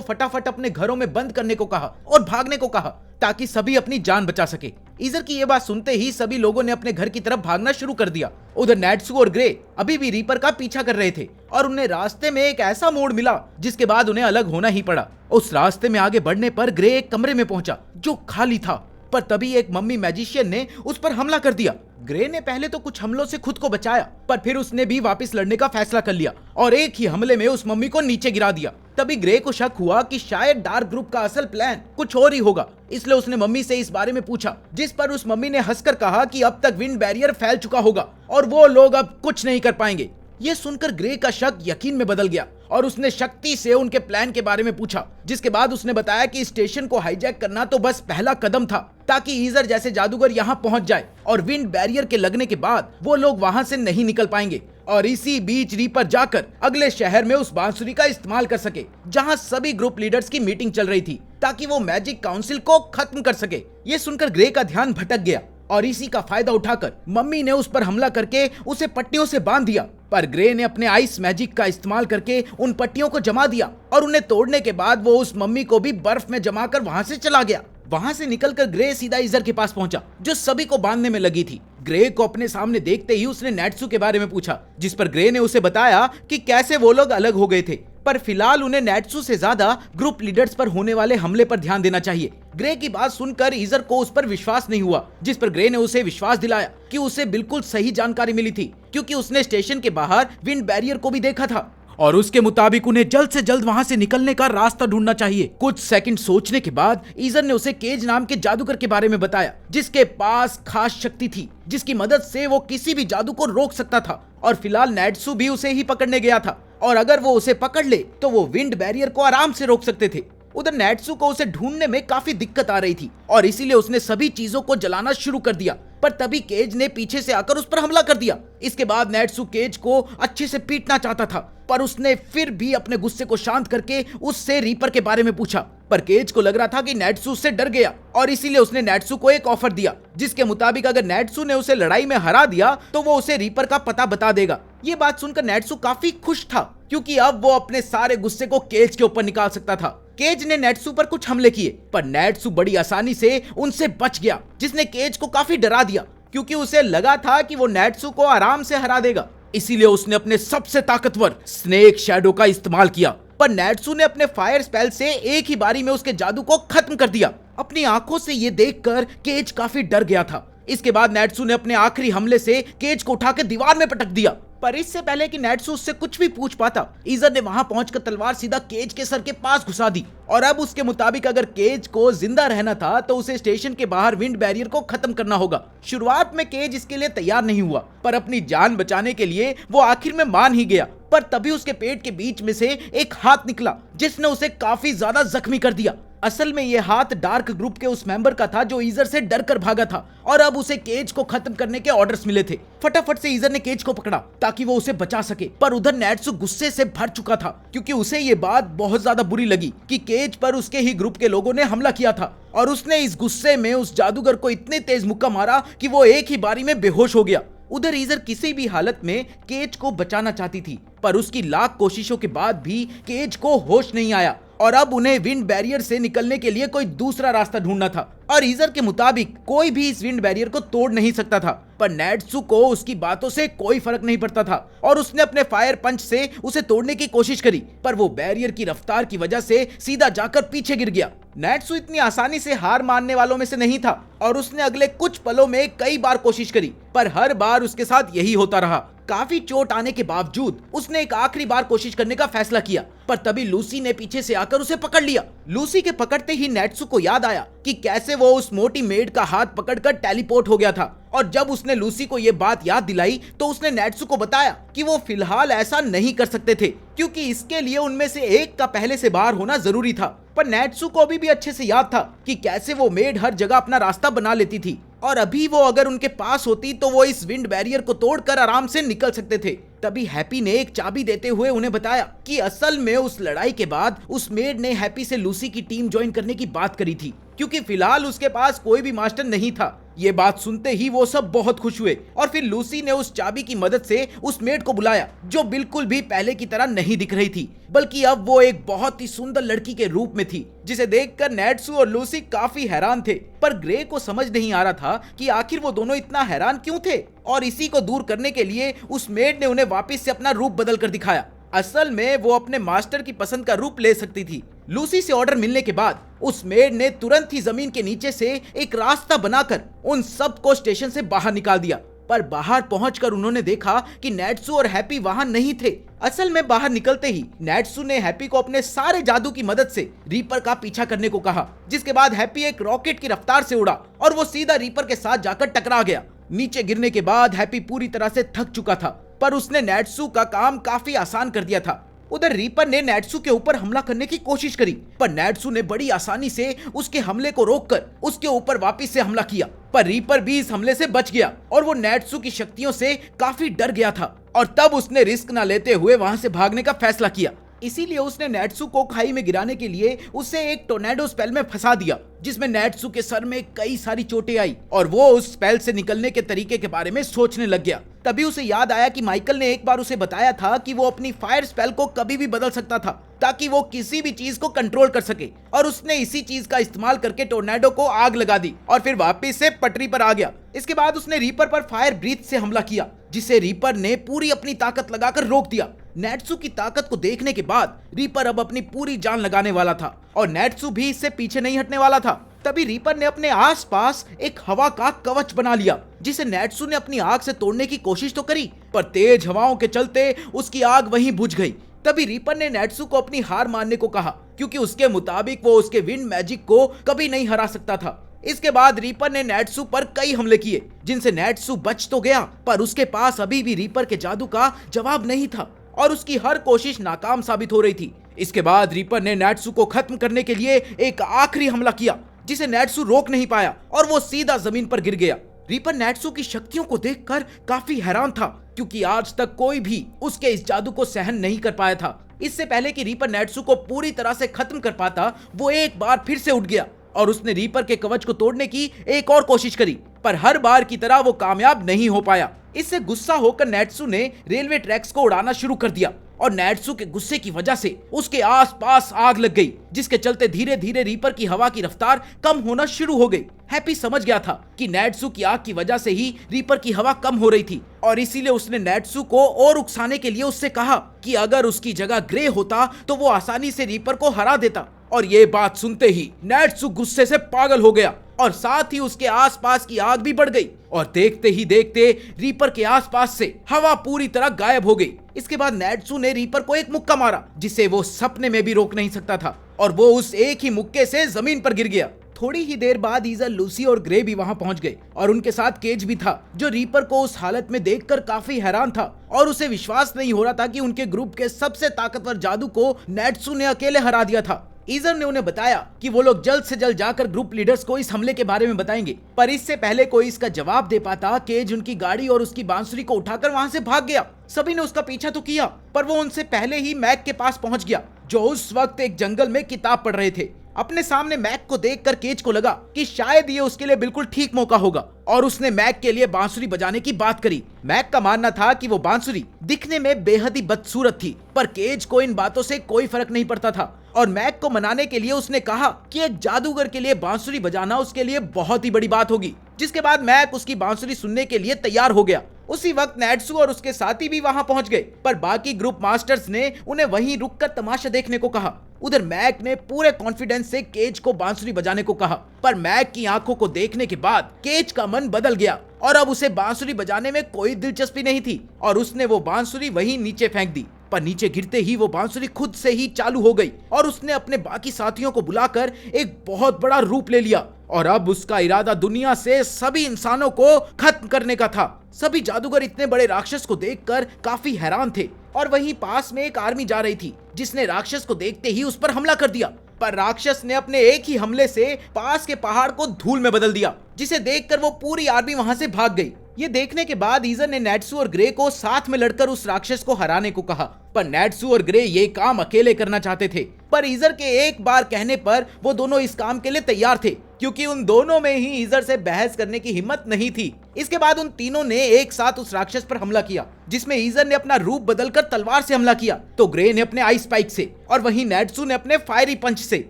फटाफट अपने घरों में बंद करने को कहा और भागने को कहा, ताकि सभी अपनी जान बचा सके। ईजर की यह बात सुनते ही सभी लोगों ने अपने घर की तरफ भागना शुरू कर दिया। उधर नेट्सू और ग्रे अभी भी रीपर का पीछा कर रहे थे और उन्हें रास्ते में एक ऐसा मोड़ मिला जिसके बाद उन्हें अलग होना ही पड़ा। उस रास्ते में आगे बढ़ने पर ग्रे एक कमरे में पहुंचा जो खाली था, पर तभी एक मम्मी मैजिशियन ने उस पर हमला कर दिया। ग्रे ने पहले तो कुछ हमलों से खुद को बचाया, पर फिर उसने भी वापस लड़ने का फैसला कर लिया और एक ही हमले में उस मम्मी को नीचे गिरा दिया। तभी ग्रे को शक हुआ कि शायद डार्क ग्रुप का असल प्लान कुछ और ही होगा, इसलिए उसने मम्मी से इस बारे में पूछा, जिस पर उस मम्मी ने हंसकर कहा कि अब तक विंड बैरियर फैल चुका होगा और वो लोग अब कुछ नहीं कर पाएंगे। ये सुनकर ग्रे का शक यकीन में बदल गया और उसने शक्ति से उनके प्लान के बारे में पूछा, जिसके बाद उसने बताया कि स्टेशन को हाईजैक करना तो बस पहला कदम था, ताकि ईजर जैसे जादूगर यहाँ पहुंच जाए और विंड बैरियर के लगने के बाद वो लोग वहां से नहीं निकल पाएंगे और इसी बीच रीपर जाकर अगले शहर में उस बांसुरी का इस्तेमाल कर सके जहां सभी ग्रुप लीडर्स की मीटिंग चल रही थी, ताकि वो मैजिक काउंसिल को खत्म कर सके। ये सुनकर ग्रे का ध्यान भटक गया और इसी का फायदा उठाकर मम्मी ने उस पर हमला करके उसे पट्टियों से बांध दिया, पर ग्रे ने अपने आइस मैजिक का इस्तेमाल करके उन पट्टियों को जमा दिया और उन्हें तोड़ने के बाद वो उस मम्मी को भी बर्फ में जमाकर वहां से चला गया। वहां से निकलकर ग्रे सीधा ईजर के पास पहुंचा जो सभी को बांधने में लगी थी। ग्रे को अपने सामने देखते ही उसने नेट्सू के बारे में पूछा, जिस पर ग्रे ने उसे बताया कि कैसे वो लोग अलग हो गए थे, पर फिलहाल उन्हें नेट्सू से ज्यादा ग्रुप लीडर्स पर होने वाले हमले पर ध्यान देना चाहिए। ग्रे की बात सुनकर ईजर को उस पर विश्वास नहीं हुआ, जिस पर ग्रे ने उसे विश्वास दिलाया कि उसे बिल्कुल सही जानकारी मिली थी, क्योंकि उसने स्टेशन के बाहर विंड बैरियर को भी देखा था और उसके मुताबिक उन्हें जल्द से जल्द वहां से निकलने का रास्ता ढूंढना चाहिए। कुछ सेकंड सोचने के बाद ईजर ने उसे केज नाम के जादूगर के बारे में बताया, जिसके पास खास शक्ति थी जिसकी मदद से वो किसी भी जादू को रोक सकता था और फिलहाल नेट्सू भी उसे ही पकड़ने गया था और अगर वो उसे पकड़ ले तो वो विंड बैरियर को आराम से रोक सकते थे। उधर नेट्सू को उसे ढूंढने में काफी दिक्कत आ रही थी और इसीलिए उसने सभी चीजों को जलाना शुरू कर दिया, पर तभी केज ने पीछे से आकर उस पर हमला कर दिया। इसके बाद नेट्सू केज को अच्छे से पीटना चाहता था, पर उसने फिर भी अपने गुस्से को शांत करके उससे रीपर के बारे में पूछा, पर केज को लग रहा था कि नेट्सू उससे डर गया और इसीलिए उसने नेट्सू को एक ऑफर दिया, जिसके मुताबिक अगर नेट्सू ने उसे लड़ाई में हरा दिया तो वो उसे रीपर का पता बता देगा। ये बात सुनकर नेट्सू काफी खुश था, क्योंकि अब वो अपने सारे गुस्से को केज के ऊपर निकाल सकता था। केज ने नेट्सू पर कुछ हमले किए, पर नेट्सू बड़ी आसानी से उनसे बच गया, जिसने केज को काफी डरा दिया, क्योंकि उसे लगा था कि वो नेट्सू को आराम से हरा देगा। इसीलिए उसने अपने सबसे ताकतवर स्नेक शैडो का इस्तेमाल किया, पर नेट्सू ने अपने फायर स्पेल से एक ही बारी में उसके जादू को खत्म कर दिया। अपनी आंखों से ये देखकर केज काफी डर गया था। इसके बाद नेट्सू ने अपने आखिरी हमले से केज को उठाकर दीवार में पटक दिया, पर इससे पहले कि नेट्सू उससे कुछ भी पूछ पाता, ईजर ने वहां पहुंचकर तलवार सीधा केज के सर के पास घुसा दी और अब उसके मुताबिक अगर केज को जिंदा रहना था तो उसे स्टेशन के बाहर विंड बैरियर को खत्म करना होगा। शुरुआत में केज इसके लिए तैयार नहीं हुआ, पर अपनी जान बचाने के लिए वो आखिर में मान ही गया। पर तभी उसके पेट के बीच में से एक हाथ निकला जिसने उसे काफी ज्यादा जख्मी कर दिया। असल में यह हाथ डार्क ग्रुप के उस मेंबर का था जो ईजर से डर कर भागा था और अब उसे केज को खत्म करने के ऑर्डर्स मिले थे। फटाफट से ईजर ने केज को पकड़ा ताकि वो उसे बचा सके, पर उधर नेट्सू गुस्से से भर चुका था, क्योंकि उसे ये बात बहुत ज्यादा बुरी लगी कि केज पर उसके ही ग्रुप के लोगों ने हमला किया था और उसने इस गुस्से में उस जादूगर को इतने तेज मुक्का मारा कि वो एक ही बारी में बेहोश हो गया। उधर ईजर किसी भी हालत में केज को बचाना चाहती थी, पर उसकी लाख कोशिशों के बाद भी केज को होश नहीं आया और अब उन्हें विंड बैरियर से निकलने के लिए कोई दूसरा रास्ता ढूंढना था और ईजर के मुताबिक कोई भी इस विंड बैरियर को तोड़ नहीं सकता था। पर नेट्सू को उसकी बातों से कोई फर्क नहीं पड़ता था और उसने अपने फायर पंच से उसे तोड़ने की कोशिश करी, पर वो बैरियर की रफ्तार की वजह से सीधा जाकर पीछे गिर गया। नेट्सू इतनी आसानी से हार मानने वालों में से नहीं था और उसने अगले कुछ पलों में कई बार कोशिश करी, पर हर बार उसके साथ यही होता रहा। काफी चोट आने के बावजूद उसने एक आखिरी बार कोशिश करने का फैसला किया, पर तभी लूसी ने पीछे से आकर उसे पकड़ लिया। लूसी के पकड़ते ही नेट्सू को याद आया कि कैसे वो उस मोटी मेड का हाथ पकड़कर टेलीपोर्ट हो गया था, और जब उसने लूसी को ये बात याद दिलाई तो उसने नेट्सू को बताया कि वो फिलहाल ऐसा नहीं कर सकते थे, क्योंकि इसके लिए उनमें से एक का पहले से बाहर होना जरूरी था। पर नेट्सू को अभी भी अच्छे से याद था कि कैसे वो मेड हर जगह अपना रास्ता बना लेती थी, और अभी वो अगर उनके पास होती तो वो इस विंड बैरियर को तोड़कर आराम से निकल सकते थे। तभी हैप्पी ने एक चाबी देते हुए उन्हें बताया कि असल में उस लड़ाई के बाद उस मेड ने हैप्पी से लूसी की टीम ज्वाइन करने की बात करी थी, क्योंकि फिलहाल उसके पास कोई भी मास्टर नहीं था। ये बात सुनते ही वो सब बहुत खुश हुए, और फिर लूसी ने उस चाबी की मदद से उस मेड को बुलाया, जो बिल्कुल भी पहले की तरह नहीं दिख रही थी, बल्कि अब वो एक बहुत ही सुंदर लड़की के रूप में थी, जिसे देखकर नेट्सू और लूसी काफी हैरान थे। पर ग्रे को समझ नहीं आ रहा था कि आखिर वो दोनों इतना हैरान क्यों थे, और इसी को दूर करने के लिए उस मेड ने उन्हें वापस से अपना रूप बदल कर दिखाया। असल में वो अपने मास्टर की पसंद का रूप ले सकती थी। लूसी से ऑर्डर मिलने के बाद उस मेड ने तुरंत ही जमीन के नीचे से एक रास्ता बनाकर उन सबको स्टेशन से बाहर निकाल दिया। पर बाहर पहुंचकर उन्होंने देखा कि नेट्सू और हैप्पी वहां नहीं थे। असल में बाहर निकलते ही नेट्सू ने हैप्पी को अपने सारे जादू की मदद से रीपर का पीछा करने को कहा, जिसके बाद हैप्पी एक रॉकेट की रफ्तार से उड़ा और वो सीधा रीपर के साथ जाकर टकरा गया। नीचे गिरने के बाद हैप्पी पूरी तरह से थक चुका था, पर उसने नेट्सू का काम काफी आसान कर दिया था। उधर रीपर ने नेट्सू के ऊपर हमला करने की कोशिश करी, पर नेट्सू ने बड़ी आसानी से उसके हमले को रोककर उसके ऊपर वापस से हमला किया। पर रीपर भी इस हमले से बच गया और वो नेट्सू की शक्तियों से काफी डर गया था, और तब उसने रिस्क न लेते हुए वहां से भागने का फैसला किया। इसीलिए उसने नेट्सू को खाई में गिराने के लिए उसे एक टोर्नेडो स्पेल में फंसा दिया, जिसमें नेट्सू के सर में कई सारी चोटें आई और वो उस स्पेल से निकलने के तरीके के बारे में सोचने लग गया। तभी उसे याद आया कि माइकल ने एक बार उसे बताया था कि वो अपनी फायर स्पेल को कभी भी बदल सकता था, ताकि वो किसी भी चीज को कंट्रोल कर सके, और उसने इसी चीज का इस्तेमाल करके टोर्नेडो को आग लगा दी और फिर वापस से पटरी पर आ गया। इसके बाद उसने रीपर पर फायर ब्रीथ से हमला किया, जिसे रीपर ने पूरी अपनी ताकत लगाकर रोक दिया। नेट्सू की ताकत को देखने के बाद रीपर अब अपनी पूरी जान लगाने वाला था, और नेट्सू भी इससे पीछे नहीं हटने वाला था। तभी रीपर ने अपने आसपास एक हवा का कवच बना लिया, जिसे नेट्सू ने अपनी आग से तोड़ने की कोशिश तो करी, पर तेज हवाओं के चलते उसकी आग वहीं बुझ गई। तभी रीपर ने नेट्सू को अपनी हार मानने को कहा, क्योंकि उसके मुताबिक वो उसके विंड मैजिक को कभी नहीं हरा सकता था। इसके बाद रीपर ने नेट्सू पर कई हमले किए, जिनसे नेट्सू बच तो गया, पर उसके पास अभी भी रीपर के जादू का जवाब नहीं था और उसकी हर कोशिश नाकाम साबित हो रही थी। इसके बाद रीपर ने नेट्सू को खत्म करने के लिए एक आखिरी हमला किया, जिसे नेट्सू रोक नहीं पाया और वो सीधा जमीन पर गिर गया। रीपर नेट्सू की शक्तियों को देखकर काफी हैरान था, क्योंकि आज तक कोई भी उसके इस जादू को सहन नहीं कर पाया था। इससे पहले कि रीपर नेट्सू को पूरी तरह से खत्म कर पाता, वो एक बार फिर से उठ गया और उसने रीपर के कवच को तोड़ने की एक और कोशिश करी, पर हर बार की तरह वो कामयाब नहीं हो पाया। इससे गुस्सा होकर नेट्सू ने रेलवे ट्रैक्स को उड़ाना शुरू कर दिया, और नेट्सू के गुस्से की वजह से उसके आसपास आग लग गई, जिसके चलते धीरे धीरे रीपर की हवा की रफ्तार कम होना शुरू हो गई। हैप्पी समझ गया था कि नेट्सू की आग की वजह से ही रीपर की हवा कम हो रही थी, और इसीलिए उसने नेट्सू को और उकसाने के लिए उससे कहा कि अगर उसकी जगह ग्रे होता तो वो आसानी से रीपर को हरा देता। और ये बात सुनते ही नेट्सू गुस्से से पागल हो गया, और साथ ही उसके आसपास की आग भी बढ़ गई, और देखते ही देखते रीपर के आसपास से हवा पूरी तरह गायब हो गई। इसके बाद नेट्सू ने रीपर को एक मुक्का मारा, जिसे वो सपने में भी रोक नहीं सकता था, और वो उस एक ही मुक्के से जमीन पर गिर गया। थोड़ी ही देर बाद ईज़र, लूसी और ग्रे भी वहां पहुंच गए, और उनके साथ केज भी था, जो रीपर को उस हालत में देखकर काफी हैरान था और उसे विश्वास नहीं हो रहा था कि उनके ग्रुप के सबसे ताकतवर जादू को नेट्सू ने अकेले हरा दिया था। ईज़र ने उन्हें बताया कि वो लोग जल्द से जल्द जाकर ग्रुप लीडर्स को इस हमले के बारे में बताएंगे, पर इससे पहले कोई इसका जवाब दे पाता, केज उनकी गाड़ी और उसकी बांसुरी को उठाकर वहां से भाग गया। सभी ने उसका पीछा तो किया, पर वो उनसे पहले ही मैक के पास पहुंच गया, जो उस वक्त एक जंगल में किताब पढ़ रहे थे। अपने सामने मैक को देखकर केज को लगा कि शायद ये उसके लिए बिल्कुल ठीक मौका होगा, और उसने मैक के लिए बांसुरी बजाने की बात करी। मैक का मानना था कि वो बांसुरी दिखने में बेहद ही बदसूरत थी, पर केज को इन बातों से कोई फर्क नहीं पड़ता था, और मैक को मनाने के लिए उसने कहा कि एक जादूगर के लिए बांसुरी बजाना उसके लिए बहुत ही बड़ी बात होगी। जिसके बाद मैक उसकी बांसुरी सुनने के लिए तैयार हो गया। उसी वक्त नेट्सू और उसके साथी भी वहां पहुंच गए, पर बाकी ग्रुप मास्टर्स ने उन्हें वहीं रुककर तमाशा देखने को कहा। उधर मैक ने पूरे कॉन्फिडेंस से केज को बांसुरी बजाने को कहा, पर मैक की आंखों को देखने के बाद केज का मन बदल गया और अब उसे बांसुरी बजाने में कोई दिलचस्पी नहीं थी और उसने वो बांसुरी वहीं नीचे फेंक दी। पर नीचे गिरते ही वो बांसुरी खुद से ही चालू हो गई और उसने अपने बाकी साथियों को बुलाकर एक बहुत बड़ा रूप ले लिया और अब उसका इरादा दुनिया से सभी इंसानों को खत्म करने का था। सभी जादूगर इतने बड़े राक्षस को देखकर काफी हैरान थे और वहीं पास में एक आर्मी जा रही थी जिसने राक्षस को देखते ही उस पर हमला कर दिया। पर राक्षस ने अपने एक ही हमले से पास के पहाड़ को धूल में बदल दिया, जिसे देखकर वो पूरी आर्मी वहां से भाग गई। ये देखने के बाद ईज़र ने नेट्सू और ग्रे को साथ में लड़कर उस राक्षस को हराने को कहा, पर नेट्सू और ग्रे ये काम अकेले करना चाहते थे। पर ईज़र के एक बार कहने पर वो दोनों इस काम के लिए तैयार थे, क्योंकि उन दोनों में ही ईज़र से बहस करने की हिम्मत नहीं थी। इसके बाद उन तीनों ने एक साथ उस राक्षस पर हमला किया, जिसमें ईज़र ने अपना रूप बदलकर तलवार से हमला किया, तो ग्रे ने अपने आइस स्पाइक से और वहीं नेट्सू ने अपने फायरी पंच से।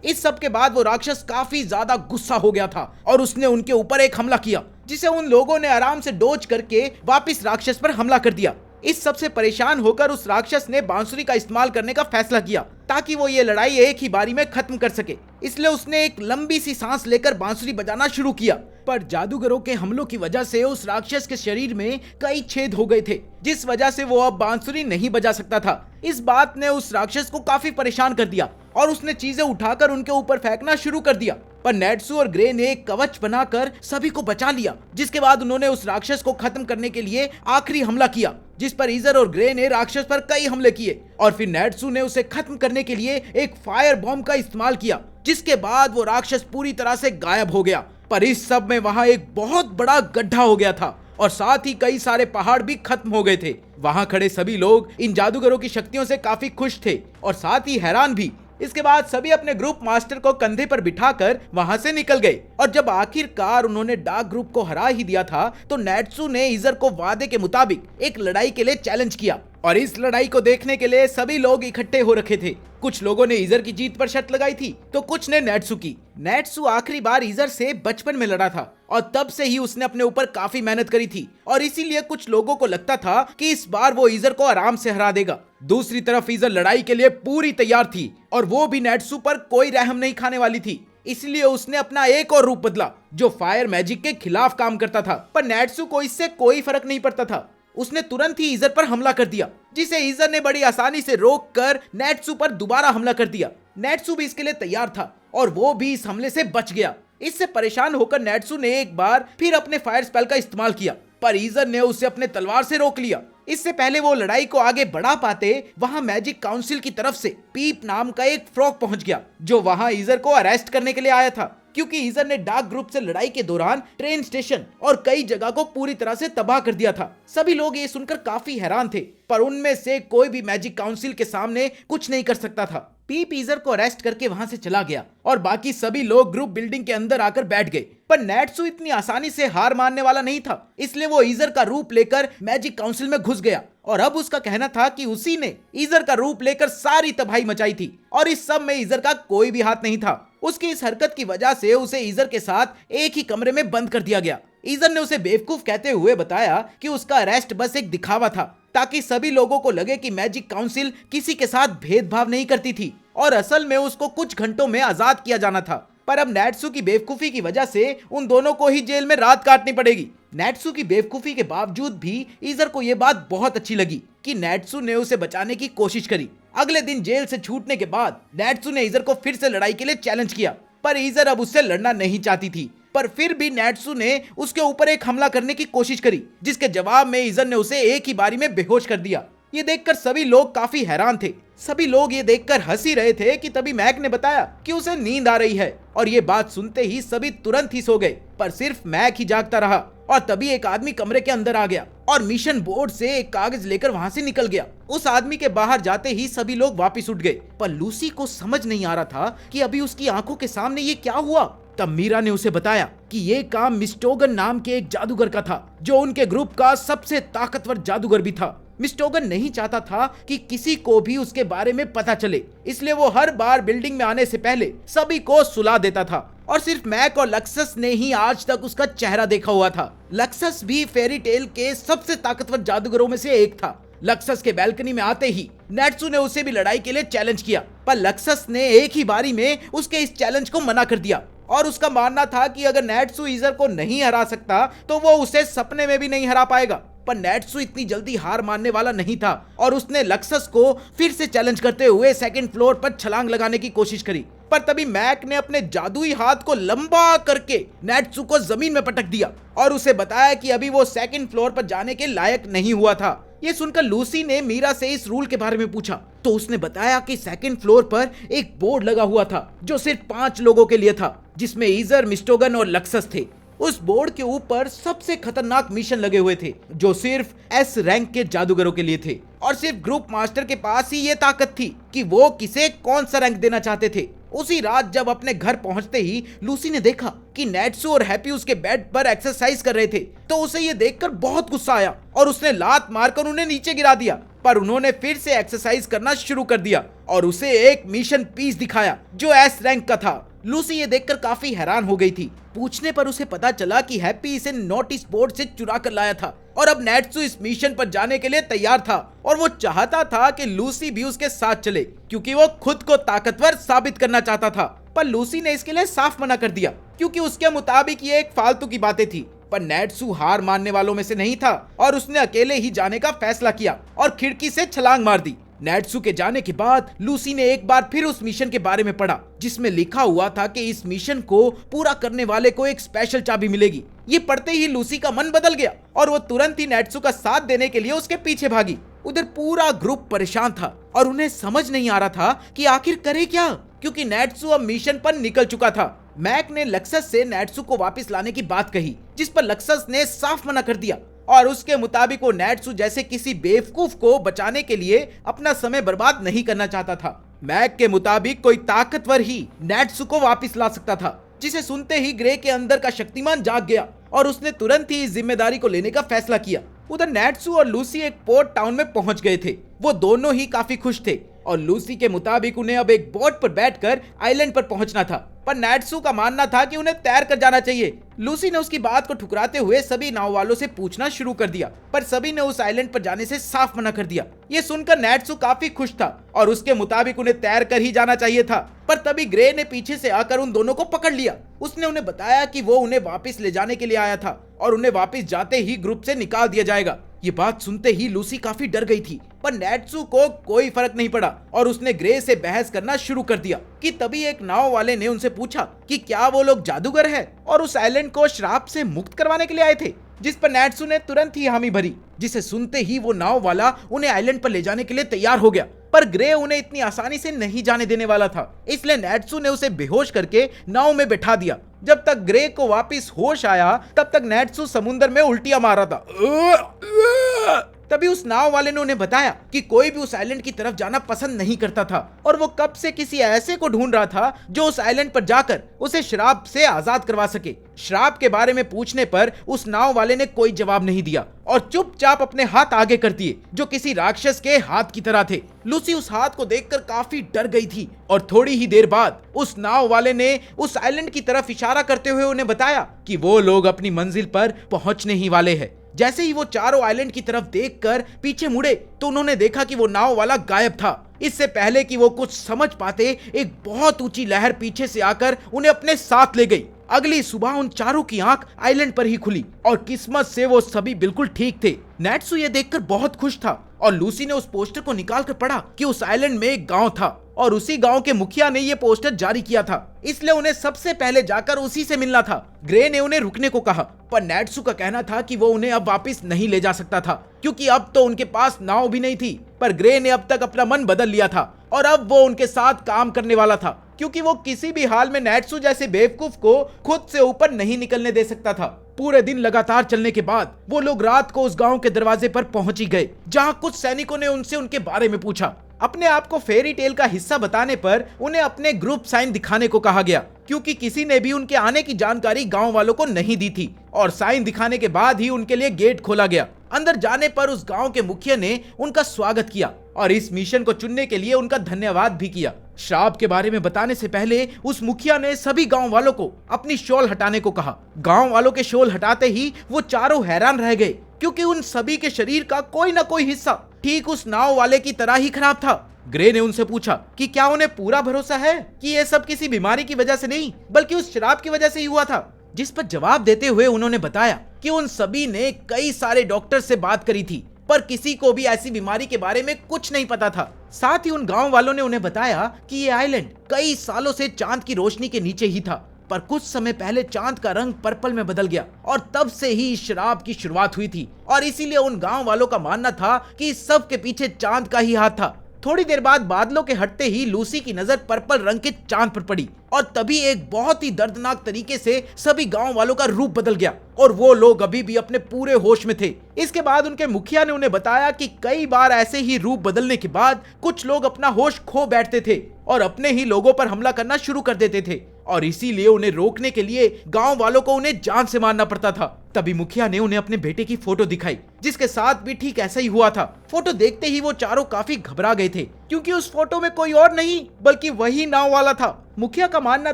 इस सब के बाद वो राक्षस काफी ज्यादा गुस्सा हो गया था और उसने उनके ऊपर एक हमला किया, जिसे उन लोगों ने आराम से डोज करके वापस राक्षस पर हमला कर दिया। इस सब से परेशान होकर उस राक्षस ने बांसुरी का इस्तेमाल करने का फैसला किया ताकि वो ये लड़ाई एक ही बारी में खत्म कर सके। इसलिए उसने एक लंबी सी सांस लेकर बांसुरी बजाना शुरू किया। पर जादूगरों के हमलों की वजह से उस राक्षस के शरीर में कई छेद हो गए थे, जिस वजह से वो अब बांसुरी नहीं बजा सकता था। इस बात ने उस राक्षस को काफी परेशान कर दिया और उसने चीजें उठाकर उनके ऊपर फेंकना शुरू कर दिया। पर नेट्सू और ग्रे ने एक कवच बनाकर सभी को बचा लिया, जिसके बाद उन्होंने उस राक्षस को खत्म करने के लिए आखिरी हमला किया, जिस पर ईज़र और ग्रे ने राक्षस पर कई हमले किए और फिर नेट्सू ने उसे खत्म करने के लिए एक फायर बॉम्ब का इस्तेमाल किया, जिसके बाद वो राक्षस पूरी तरह से गायब हो गया। पर इस सब में वहां एक बहुत बड़ा गड्ढा हो गया था और साथ ही कई सारे पहाड़ भी खत्म हो गए थे। वहां खड़े सभी लोग इन जादूगरों की शक्तियों से काफी खुश थे और साथ ही हैरान भी। इसके बाद सभी अपने ग्रुप मास्टर को कंधे पर बिठाकर वहां से निकल गए और जब आखिरकार उन्होंने डार्क ग्रुप को हरा ही दिया था तो नेट्सू ने ईज़र को वादे के मुताबिक एक लड़ाई के लिए चैलेंज किया और इस लड़ाई को देखने के लिए सभी लोग इकट्ठे हो रखे थे। कुछ लोगों ने ईज़र की जीत पर शर्त लगाई थी तो कुछ ने नेट्सू की। नेट्सू आखिरी बार ईज़र से बचपन में लड़ा था और तब से ही उसने अपने ऊपर काफी मेहनत करी थी और इसीलिए कुछ लोगों को लगता था कि इस बार वो ईज़र को आराम से हरा देगा। दूसरी तरफ ईज़र लड़ाई के लिए पूरी तैयार थी और वो भी नेट्सू पर कोई रहम नहीं खाने वाली थी, इसलिए उसने अपना एक और रूप बदला जो फायर मैजिक के खिलाफ काम करता था। पर नेट्सू को इससे कोई फर्क नहीं पड़ता था। उसने तुरंत ही ईज़र पर हमला कर दिया, जिसे ईज़र ने बड़ी आसानी से रोककर नेट्सू पर दोबारा हमला कर दिया। नेट्सू भी इसके लिए तैयार था और वो भी इस हमले से बच गया। इससे परेशान होकर नेट्सू ने एक बार फिर अपने फायर स्पेल का इस्तेमाल किया, पर ईज़र ने उसे अपने तलवार से रोक लिया। इससे पहले वो लड़ाई को आगे बढ़ा पाते वहां मैजिक काउंसिल की तरफ से पीप नाम का एक फ्रॉग पहुंच गया, जो वहां ईज़र को अरेस्ट करने के लिए आया था, क्योंकि ईज़र ने डार्क ग्रुप से लड़ाई के दौरान ट्रेन स्टेशन और कई जगह को पूरी तरह से तबाह कर दिया था। सभी लोग ये सुनकर काफी हैरान थे, पर उनमें से कोई भी मैजिक काउंसिल के सामने कुछ नहीं कर सकता था। पीप ईज़र को अरेस्ट करके वहां से चला गया और बाकी सभी लोग ग्रुप बिल्डिंग के अंदर आकर बैठ गए। पर नेट्सू इतनी आसानी से हार मानने वाला नहीं था, इसलिए वो ईज़र का रूप लेकर मैजिक काउंसिल में घुस गया और अब उसका कहना था कि उसी ने ईज़र का रूप लेकर सारी तबाही मचाई थी और इस सब में ईज़र का कोई भी हाथ नहीं था। उसकी इस हरकत की वजह से उसे ईज़र के साथ एक ही कमरे में बंद कर दिया गया। ईज़र ने उसे बेवकूफ कहते हुए बताया कि उसका अरेस्ट बस एक दिखावा था, ताकि सभी लोगों को लगे कि मैजिक काउंसिल किसी के साथ भेदभाव नहीं करती थी और असल में उसको कुछ घंटों में आजाद किया जाना था। पर अब नेट्सू की बेवकूफी की वजह से उन दोनों को ही जेल में रात काटनी पड़ेगी। नेट्सू की बेवकूफी के बावजूद भी ईज़र को यह बात बहुत अच्छी लगी कि नेट्सू ने उसे बचाने की कोशिश करी। अगले दिन जेल से छूटने के बाद नेट्सू ने ईज़र को फिर से लड़ाई के लिए चैलेंज किया, पर ईज़र अब उससे लड़ना नहीं चाहती थी। पर फिर भी नेट्सू ने उसके ऊपर एक हमला करने की कोशिश करी, जिसके जवाब में ईज़र ने उसे एक ही बारी में बेहोश कर दिया। ये देखकर सभी लोग काफी हैरान थे। सभी लोग ये देखकर हंस ही रहे थे कि तभी मैक ने बताया कि उसे नींद आ रही है और ये बात सुनते ही सभी तुरंत ही सो गए, पर सिर्फ मैक ही जागता रहा। और तभी एक आदमी कमरे के अंदर आ गया और मिशन बोर्ड से एक कागज लेकर वहां से निकल गया। उस आदमी के बाहर जाते ही सभी लोग वापिस उठ गए, पर लूसी को समझ नहीं आ रहा था कि अभी उसकी आंखों के सामने ये क्या हुआ। तब मीरा ने उसे बताया कि ये काम मिस्टोगन नाम के एक जादूगर का था, जो उनके ग्रुप का सबसे ताकतवर जादूगर भी था। मिस्टोगन नहीं चाहता था कि किसी को भी उसके बारे में पता चले, इसलिए वो हर बार बिल्डिंग में आने से पहले सभी को सुला देता था। और सिर्फ मैक और लक्सस ने ही आज तक उसका चेहरा देखा हुआ था। लक्सस भी फेरी टेल के सबसे ताकतवर जादूगरों में से एक था। लक्सस के बैल्कनी में आते ही नेट्सू ने उसे भी लड़ाई के लिए चैलेंज किया, पर लक्सस ने एक ही बारी में उसके इस चैलेंज को मना कर दिया और उसका मानना था कि अगर नेट्सू ईजर को नहीं हरा सकता तो वो उसे सपने में भी नहीं हरा पाएगा। पर नेट्सू इतनी जल्दी हार मानने वाला नहीं था और उसने लक्सस को फिर से चैलेंज करते हुए सेकंड फ्लोर पर छलांग लगाने की कोशिश करी। पर तभी मैक ने अपने जादुई हाथ को लंबा करके नेट्सू को जमीन में पटक दिया और उसे बताया कि अभी वो सेकंड फ्लोर पर जाने के लायक नहीं हुआ था। ये सुनकर लूसी ने मीरा से इस रूल के बारे में पूछा तो उसने बताया कि सेकंड फ्लोर पर एक बोर्ड लगा हुआ था जो सिर्फ 5 लोगों के लिए था, जिसमें ईजर, मिस्टोगन और लक्सस थे। उस बोर्ड के ऊपर सबसे खतरनाक मिशन लगे हुए थे जो सिर्फ एस रैंक के जादूगरों के लिए थे और सिर्फ ग्रुप मास्टर के पास ही ये ताकत थी कि वो किसे कौन सा रैंक देना चाहते थे। उसी रात जब अपने घर पहुंचते ही लूसी ने देखा कि नेट्सू और हैप्पी उसके बेड पर एक्सरसाइज कर रहे थे, तो उसे ये देखकर बहुत गुस्सा आया और उसने लात मारकर उन्हें नीचे गिरा दिया। पर उन्होंने फिर से एक्सरसाइज करना शुरू कर दिया और उसे एक मिशन पीस दिखाया जो एस रैंक का था। लूसी ये देखकर काफी हैरान हो गई थी। पूछने पर उसे पता चला कि हैप्पी इसे नोटिस बोर्ड से चुरा कर लाया था और अब नेट्सू इस मिशन पर जाने के लिए तैयार था और वो चाहता था कि लूसी भी उसके साथ चले क्योंकि वो खुद को ताकतवर साबित करना चाहता था। पर लूसी ने इसके लिए साफ मना कर दिया क्योंकि उसके मुताबिक ये एक फालतू की बातें थी। पर नेट्सू हार मानने वालों में से नहीं था और उसने अकेले ही जाने का फैसला किया और खिड़की से छलांग मार दी। नेट्सू के जाने के बाद लूसी ने एक बार फिर उस मिशन के बारे में पढ़ा जिसमें लिखा हुआ था कि इस मिशन को पूरा करने वाले को एक स्पेशल चाबी मिलेगी। ये पढ़ते ही लूसी का मन बदल गया और वो तुरंत ही नेट्सू का साथ देने के लिए उसके पीछे भागी। उधर पूरा ग्रुप परेशान था और उन्हें समझ नहीं आ रहा था कि आखिर करे क्या, क्योंकि नेट्सू अब मिशन पर निकल चुका था। मैक ने लक्सस से नेट्सू को वापस लाने की बात कही, जिस पर लक्सस ने साफ मना कर दिया और उसके मुताबिक वो नेट्सू जैसे किसी बेवकूफ को बचाने के लिए अपना समय बर्बाद नहीं करना चाहता था। मैक के मुताबिक कोई ताकतवर ही नेट्सू को वापस ला सकता था, जिसे सुनते ही ग्रे के अंदर का शक्तिमान जाग गया और उसने तुरंत ही इस जिम्मेदारी को लेने का फैसला किया। उधर नेट्सू और लूसी एक पोर्ट टाउन में पहुंच गए थे। वो दोनों ही काफी खुश थे और लूसी के मुताबिक उन्हें अब एक बोट पर बैठकर आइलैंड पर पहुंचना था, पर नेट्सू का मानना था कि उन्हें तैर कर जाना चाहिए। लूसी ने उसकी बात को ठुकराते हुए सभी नाव वालों से पूछना शुरू कर दिया, पर सभी ने उस आइलैंड पर जाने से साफ मना कर दिया। ये सुनकर नेट्सू काफी खुश था और उसके मुताबिक उन्हें तैर कर ही जाना चाहिए था। पर तभी ग्रे ने पीछे से आकर उन दोनों को पकड़ लिया। उसने उन्हें बताया कि वो उन्हें वापस ले जाने के लिए आया था और उन्हें वापस जाते ही ग्रुप से निकाल दिया जाएगा। ये बात सुनते ही लूसी काफी डर गई थी, पर नेट्सू को कोई फर्क नहीं पड़ा और उसने ग्रे से बहस करना शुरू कर दिया कि तभी एक नाव वाले ने उनसे पूछा कि क्या वो लोग जादूगर हैं और उस आइलैंड को श्राप से मुक्त करवाने के लिए आए थे, जिस पर नेट्सू ने तुरंत ही हामी भरी, जिसे सुनते ही वो नाव वाला उन्हें आइलैंड पर ले जाने के लिए तैयार हो गया। पर ग्रे उन्हें इतनी आसानी से नहीं जाने देने वाला था, इसलिए नेट्सू ने उसे बेहोश करके नाव में बैठा दिया। जब तक ग्रे को वापस होश आया तब तक नेट्सू समुद्र में उल्टियां मार रहा था। तभी उस नाव वाले ने उन्हें बताया कि कोई भी उस आइलैंड की तरफ जाना पसंद नहीं करता था और वो कब से किसी ऐसे को ढूंढ रहा था जो उस आइलैंड पर जाकर उसे श्राप से आजाद करवा सके। श्राप के बारे में पूछने पर उस नाव वाले ने कोई जवाब नहीं दिया और चुपचाप अपने हाथ आगे कर दिए जो किसी राक्षस के हाथ की तरह थे। लूसी उस हाथ को देखकर काफी डर गई थी और थोड़ी ही देर बाद उस नाव वाले ने उस आइलैंड की तरफ इशारा करते हुए उन्हें बताया कि वो लोग अपनी मंजिल पर पहुंचने ही वाले हैं। जैसे ही वो चारों आइलैंड की तरफ देखकर पीछे मुड़े तो उन्होंने देखा कि वो नाव वाला गायब था। इससे पहले कि वो कुछ समझ पाते एक बहुत ऊंची लहर पीछे से आकर उन्हें अपने साथ ले गई। अगली सुबह उन चारों की आंख आइलैंड पर ही खुली और किस्मत से वो सभी बिल्कुल ठीक थे। नेट्सू ये देखकर बहुत खुश था और लूसी ने उस पोस्टर को निकाल कर पढ़ा कि उस आइलैंड में एक गांव था और उसी गांव के मुखिया ने ये पोस्टर जारी किया था, इसलिए उन्हें सबसे पहले जाकर उसी से मिलना था। ग्रे ने उन्हें रुकने को कहा, पर नेट्सू का कहना था कि वो उन्हें अब वापस नहीं ले जा सकता था क्योंकि अब तो उनके पास नाव भी नहीं थी। पर ग्रे ने अब तक अपना मन बदल लिया था और अब वो उनके साथ काम करने वाला था क्योंकि वो किसी भी हाल में नेट्सू जैसे बेवकूफ को खुद से ऊपर नहीं निकलने दे सकता था। पूरे दिन लगातार चलने के बाद वो लोग रात को उस गांव के दरवाजे पर पहुंच ही गए, जहां कुछ सैनिकों ने उनसे उनके बारे में पूछा। अपने आप को फेरी टेल का हिस्सा बताने पर उन्हें अपने ग्रुप साइन दिखाने को कहा गया क्योंकि किसी ने भी उनके आने की जानकारी गांव वालों को नहीं दी थी और साइन दिखाने के बाद ही उनके लिए गेट खोला गया। अंदर जाने पर उस गांव के मुखिया ने उनका स्वागत किया और इस मिशन को चुनने के लिए उनका धन्यवाद भी किया। श्राप के बारे में बताने से पहले उस मुखिया ने सभी गांव वालों को अपनी शॉल हटाने को कहा। गांव वालों के शॉल हटाते ही वो चारों हैरान रह गए, क्योंकि उन सभी के शरीर का कोई न कोई हिस्सा ठीक उस नाव वाले की तरह ही खराब था। ग्रे ने उनसे पूछा कि क्या उन्हें पूरा भरोसा है कि ये सब किसी बीमारी की वजह से नहीं बल्कि उस शराब की वजह से ही हुआ था। जिस पर जवाब देते हुए उन्होंने बताया कि उन सभी ने कई सारे डॉक्टर से बात करी थी, पर किसी को भी ऐसी बीमारी के बारे में कुछ नहीं पता था। साथ ही उन गांव वालों ने उन्हें बताया कि ये आइलैंड कई सालों से चांद की रोशनी के नीचे ही था, पर कुछ समय पहले चांद का रंग पर्पल में बदल गया और तब से ही इस शराब की शुरुआत हुई थी और इसीलिए उन गांव वालों का मानना था कि इस सब के पीछे चांद का ही हाथ था। थोड़ी देर बाद बादलों के हटते ही लूसी की नजर पर्पल रंग के चांद पर पड़ी और तभी एक बहुत ही दर्दनाक तरीके से सभी गांव वालों का रूप बदल गया और वो लोग अभी भी अपने पूरे होश में थे। इसके बाद उनके मुखिया ने उन्हें बताया कि कई बार ऐसे ही रूप बदलने के बाद कुछ लोग अपना होश खो बैठते थे और अपने ही लोगों पर हमला करना शुरू कर देते थे और इसीलिए उन्हें रोकने के लिए गांव वालों को उन्हें जान से मारना पड़ता था। तभी मुखिया ने उन्हें अपने बेटे की फोटो दिखाई, जिसके साथ भी ठीक ऐसा ही हुआ था। फोटो देखते ही वो चारों काफी घबरा गए थे, क्योंकि उस फोटो में कोई और नहीं बल्कि वही नाव वाला था। मुखिया का मानना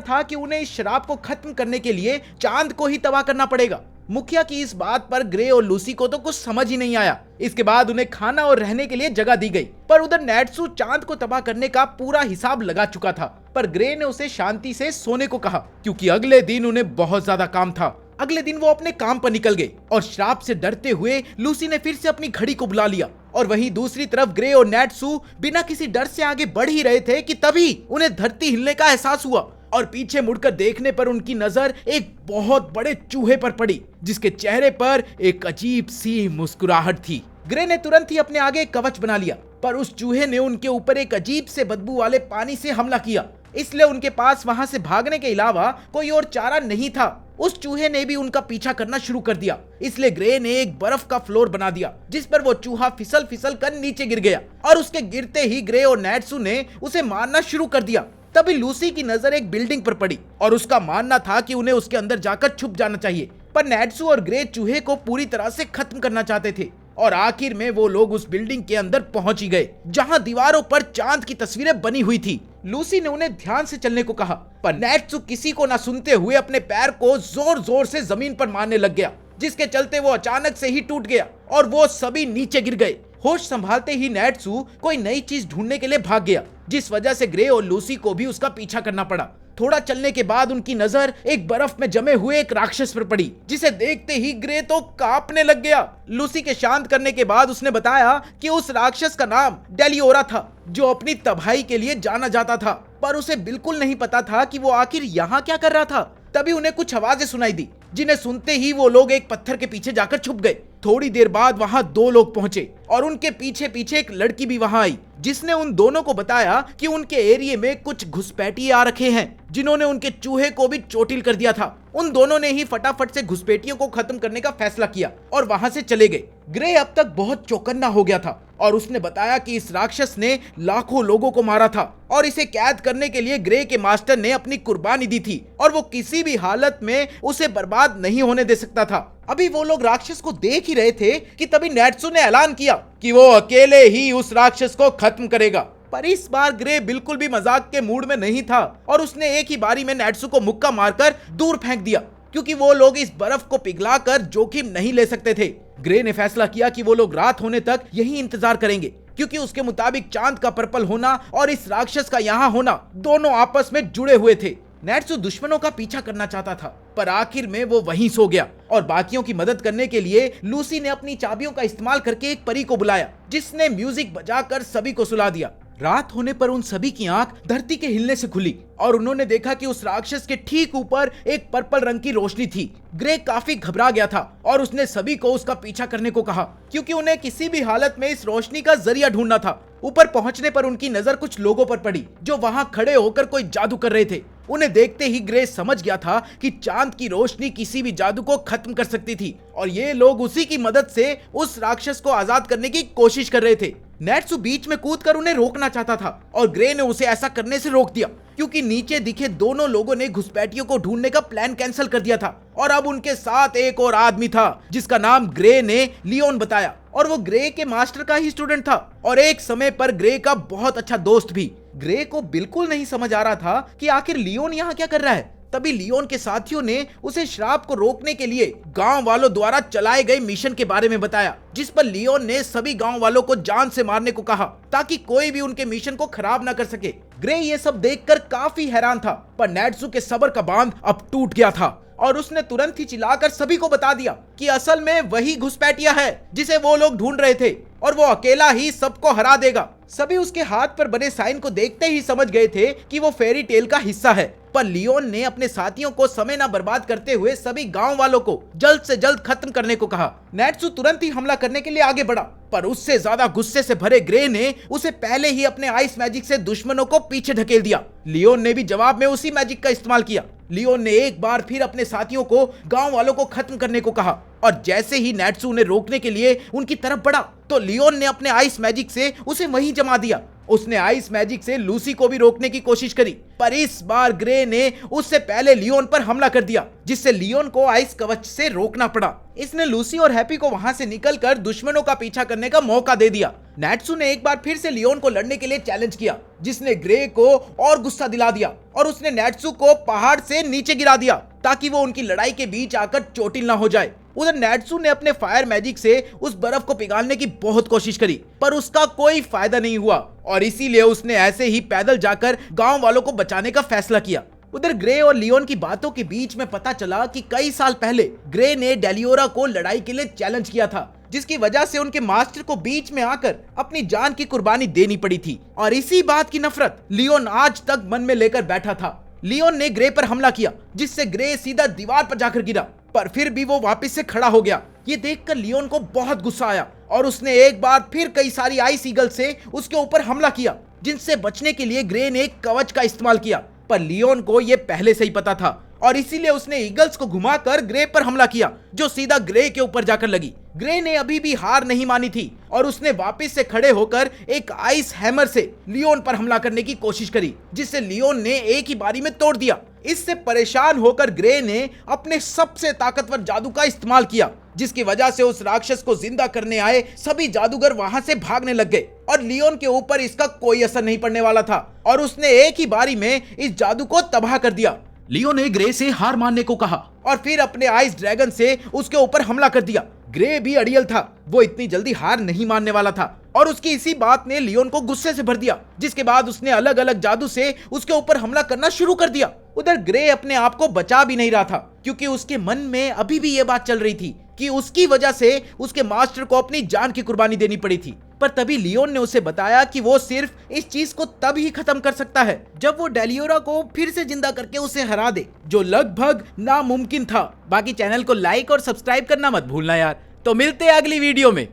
था कि उन्हें इस शराब को खत्म करने के लिए चांद को ही तबाह करना पड़ेगा। मुखिया की इस बात पर ग्रे और लूसी को तो कुछ समझ ही नहीं आया। इसके बाद उन्हें खाना और रहने के लिए जगह दी गई, पर उधर नेट्सू चांद को तबाह करने का पूरा हिसाब लगा चुका था। पर ग्रे ने उसे शांति से सोने को कहा, क्योंकि अगले दिन उन्हें बहुत ज्यादा काम था। अगले दिन वो अपने काम पर निकल गए और श्राप से डरते हुए लूसी ने फिर से अपनी घड़ी को बुला लिया और वहीं दूसरी तरफ ग्रे और नेट्सू बिना किसी डर से आगे बढ़ ही रहे थे कि तभी उन्हें धरती हिलने का एहसास हुआ और पीछे मुड़कर देखने पर उनकी नजर एक बहुत बड़े चूहे पर पड़ी, जिसके चेहरे पर एक अजीब सी मुस्कुराहट थी। ग्रे ने तुरंत ही अपने आगे एक कवच बना लिया, पर उस चूहे ने उनके ऊपर एक अजीब से बदबू वाले पानी से हमला किया, इसलिए उनके पास वहां से भागने के अलावा कोई और चारा नहीं था। उस चूहे ने भी उनका पीछा करना शुरू कर दिया, इसलिए ग्रे ने एक बर्फ का फ्लोर बना दिया, जिस पर वो चूहा फिसल फिसल कर नीचे गिर गया और उसके गिरते ही ग्रे और नेट्सू ने उसे मारना शुरू कर दिया। तभी लूसी की नजर एक बिल्डिंग पर पड़ी और उसका मानना था कि उन्हें उसके अंदर जाकर छुप जाना चाहिए, पर नेट्सू और ग्रे चूहे को पूरी तरह से खत्म करना चाहते थे और आखिर में वो लोग उस बिल्डिंग के अंदर पहुंच ही गए, जहां दीवारों पर चांद की तस्वीरें बनी हुई थी। लूसी ने उन्हें ध्यान से चलने को कहा, पर नेट्सू किसी को न सुनते हुए अपने पैर को जोर जोर से जमीन पर मारने लग गया, जिसके चलते वो अचानक से ही टूट गया और वो सभी नीचे गिर गए। होश संभालते ही नेट्सू कोई नई चीज ढूंढने के लिए भाग गया, जिस वजह से ग्रे और लूसी को भी उसका पीछा करना पड़ा। थोड़ा चलने के बाद उनकी नजर एक बर्फ में जमे हुए एक राक्षस पर पड़ी, जिसे देखते ही ग्रे तो कांपने लग गया। लूसी के शांत करने के बाद उसने बताया कि उस राक्षस का नाम डेलिओरा था, जो अपनी तबाही के लिए जाना जाता था, पर उसे बिल्कुल नहीं पता था कि वो आखिर यहाँ क्या कर रहा था। तभी उन्हें कुछ आवाजें सुनाई दी, जिन्हें सुनते ही वो लोग एक पत्थर के पीछे जाकर छुप गए। थोड़ी देर बाद वहां दो लोग पहुंचे और उनके पीछे पीछे एक लड़की भी वहां आई, जिसने उन दोनों को बताया कि उनके एरिया में कुछ घुसपैठिए आ रखे हैं, जिन्होंने उनके चूहे को भी चोटिल कर दिया था। उन दोनों ने ही फटाफट से घुसपैठियों को खत्म करने का फैसला किया और वहां से चले गए। ग्रे अब तक बहुत चौकन्ना हो गया था और उसने बताया कि इस राक्षस ने लाखों लोगों को मारा था और इसे कैद करने के लिए ग्रे के मास्टर ने अपनी कुर्बानी दी थी और वो किसी भी हालत में उसे बर्बाद नहीं होने दे सकता था। अभी वो लोग राक्षस को देख ही रहे थे कि तभी नेट्सू ने ऐलान किया कि वो अकेले ही उस राक्षस को खत्म करेगा। पर इस बार ग्रे बिल्कुल भी मजाक के मूड में नहीं था और उसने एक ही बारी में नेट्सू को मुक्का मारकर दूर फेंक दिया, क्योंकि वो लोग इस बर्फ को पिघलाकर जोखिम नहीं ले सकते थे। ग्रे ने फैसला किया कि वो लोग रात होने तक यही इंतजार करेंगे, क्योंकि उसके मुताबिक चांद का पर्पल होना और इस राक्षस का यहाँ होना दोनों आपस में जुड़े हुए थे। नेट्सू दुश्मनों का पीछा करना चाहता था, पर आखिर में वो वहीं सो गया और बाकियों की मदद करने के लिए लूसी ने अपनी चाबियों का इस्तेमाल करके एक परी को बुलाया, जिसने म्यूजिक बजाकर सभी को सुला दिया। रात होने पर उन सभी की आंख धरती के हिलने से खुली और उन्होंने देखा कि उस राक्षस के ठीक ऊपर एक पर्पल रंग की रोशनी थी। ग्रे काफी घबरा गया था और उसने सभी को उसका पीछा करने को कहा, क्योंकि उन्हें किसी भी हालत में इस रोशनी का जरिया ढूंढना था। ऊपर पहुंचने पर उनकी नजर कुछ लोगों पर पड़ी, जो वहां खड़े होकर कोई जादू कर रहे थे। उन्हें देखते ही ग्रे समझ गया था कि चांद की रोशनी किसी भी जादू को खत्म कर सकती थी और ये लोग उसी की मदद से उस राक्षस को आजाद करने की कोशिश कर रहे थे। नेट्सू बीच में कूदकर उन्हें रोकना चाहता था और ग्रे ने उसे ऐसा करने से रोक दिया क्योंकि नीचे दिखे दोनों लोगों ने घुसपैठियों को ढूंढने का प्लान कैंसिल कर दिया था और अब उनके साथ एक और आदमी था जिसका नाम ग्रे ने लियोन बताया और वो ग्रे के मास्टर का ही स्टूडेंट था और एक समय पर ग्रे का बहुत अच्छा दोस्त भी। ग्रे को बिल्कुल नहीं समझ आ रहा था कि आखिर लियोन यहाँ क्या कर रहा है। तभी लियोन के साथियों ने उसे श्राप को रोकने के लिए गांव वालों द्वारा चलाए गए मिशन के बारे में बताया, जिस पर लियोन ने सभी गांव वालों को जान से मारने को कहा ताकि कोई भी उनके मिशन को खराब ना कर सके। ग्रे ये सब देखकर काफी हैरान था, पर नेट्सू के सब्र का बांध अब टूट गया था और उसने तुरंत ही चिल्लाकर सभी को बता दिया कि असल में वही घुसपैठिया है जिसे वो लोग ढूंढ रहे थे और वो अकेला ही सबको हरा देगा। सभी उसके हाथ पर बने साइन को देखते ही समझ गए थे कि वो फेरी टेल का हिस्सा है, पर लियोन ने अपने साथियों को समय न बर्बाद करते हुए सभी गांव वालों को जल्द से जल्द खत्म करने को कहा। नेट्सू तुरंत ही हमला करने के लिए आगे बढ़ा, पर उससे ज्यादा गुस्से से भरे ग्रे ने उसे पहले ही अपने आइस मैजिक से दुश्मनों को पीछे ढकेल दिया। लियोन ने भी जवाब में उसी मैजिक का इस्तेमाल किया। लियोन ने एक बार फिर अपने साथियों को गांव वालों को खत्म करने को कहा और जैसे ही नेट्सू उन्हें रोकने के लिए उनकी तरफ बढ़ा तो लियोन ने अपने आइस मैजिक से उसे वहीं जमा दिया। उसने आइस मैजिक से लूसी को भी रोकने की कोशिश करी, पर इस बार ग्रे ने उससे पहले लियोन पर हमला कर दिया, जिससे लियोन को आइस कवच से रोकना पड़ा। इसने लूसी और हैप्पी को वहां से निकलकर दुश्मनों का पीछा करने का मौका दे दिया। नेट्सू ने एक बार फिर से लियोन को लड़ने के लिए चैलेंज किया, जिसने ग्रे को और गुस्सा दिला दिया और उसने नेट्सू को पहाड़ से नीचे गिरा दिया ताकि वो उनकी लड़ाई के बीच आकर चोटिल ना हो जाए। उधर नेट्सू ने अपने फायर मैजिक से उस बर्फ को पिघालने की बहुत कोशिश करी, पर उसका कोई फायदा नहीं हुआ और इसीलिए उसने ऐसे ही पैदल जाकर गांव वालों को बचाने का फैसला किया। उधर ग्रे और लियोन की बातों के बीच में पता चला कि कई साल पहले ग्रे ने डेलियोरा को लड़ाई के लिए चैलेंज किया था, जिसकी वजह से उनके मास्टर को बीच में आकर अपनी जान की कुर्बानी देनी पड़ी थी और इसी बात की नफरत लियोन आज तक मन में लेकर बैठा था। लियोन ने ग्रे पर हमला किया, जिससे ग्रे सीधा दीवार पर जाकर गिरा, पर फिर भी वो वापस से खड़ा हो गया। ये देखकर लियोन को बहुत गुस्सा आया और उसने एक बार फिर कई सारी आइस ईगल से उसके ऊपर हमला किया, जिनसे बचने के लिए ग्रे ने एक कवच का इस्तेमाल किया, पर लियोन को ये पहले से ही पता था और इसीलिए उसने ईगल्स को घुमाकर ग्रे पर हमला किया, जो सीधा ग्रे के ऊपर जाकर लगी। ग्रे ने अभी भी हार नहीं मानी थी और उसने वापस से खड़े होकर एक आइस हैमर से लियोन पर हमला करने की कोशिश करी, जिसे लियोन ने एक ही बारी में तोड़ दिया। इससे परेशान होकर ग्रे ने अपने सबसे ताकतवर जादू का इस्तेमाल किया, जिसकी वजह से उस राक्षस को जिंदा करने आए सभी जादूगर वहां से भागने लग गए और लियोन के ऊपर इसका कोई असर नहीं पड़ने वाला था और उसने एक ही बारी में इस जादू को तबाह कर दिया। लियोन ने ग्रे से हार मानने को कहा और फिर अपने आइस ड्रैगन से उसके ऊपर हमला कर दिया। ग्रे भी अड़ियल था, वो इतनी जल्दी हार नहीं मानने वाला था और उसकी इसी बात ने लियोन को गुस्से से भर दिया, जिसके बाद उसने अलग अलग जादू से उसके ऊपर हमला करना शुरू कर दिया। उधर ग्रे अपने आप को बचा भी नहीं रहा था, क्योंकि उसके मन में अभी भी ये बात चल रही थी कि उसकी वजह से उसके मास्टर को अपनी जान की कुर्बानी देनी पड़ी थी। पर तभी लियोन ने उसे बताया कि वो सिर्फ इस चीज को तब ही खत्म कर सकता है जब वो डेलियोरा को फिर से जिंदा करके उसे हरा दे, जो लगभग नामुमकिन था। बाकी चैनल को लाइक और सब्सक्राइब करना मत भूलना यार। तो मिलते हैं अगली वीडियो में।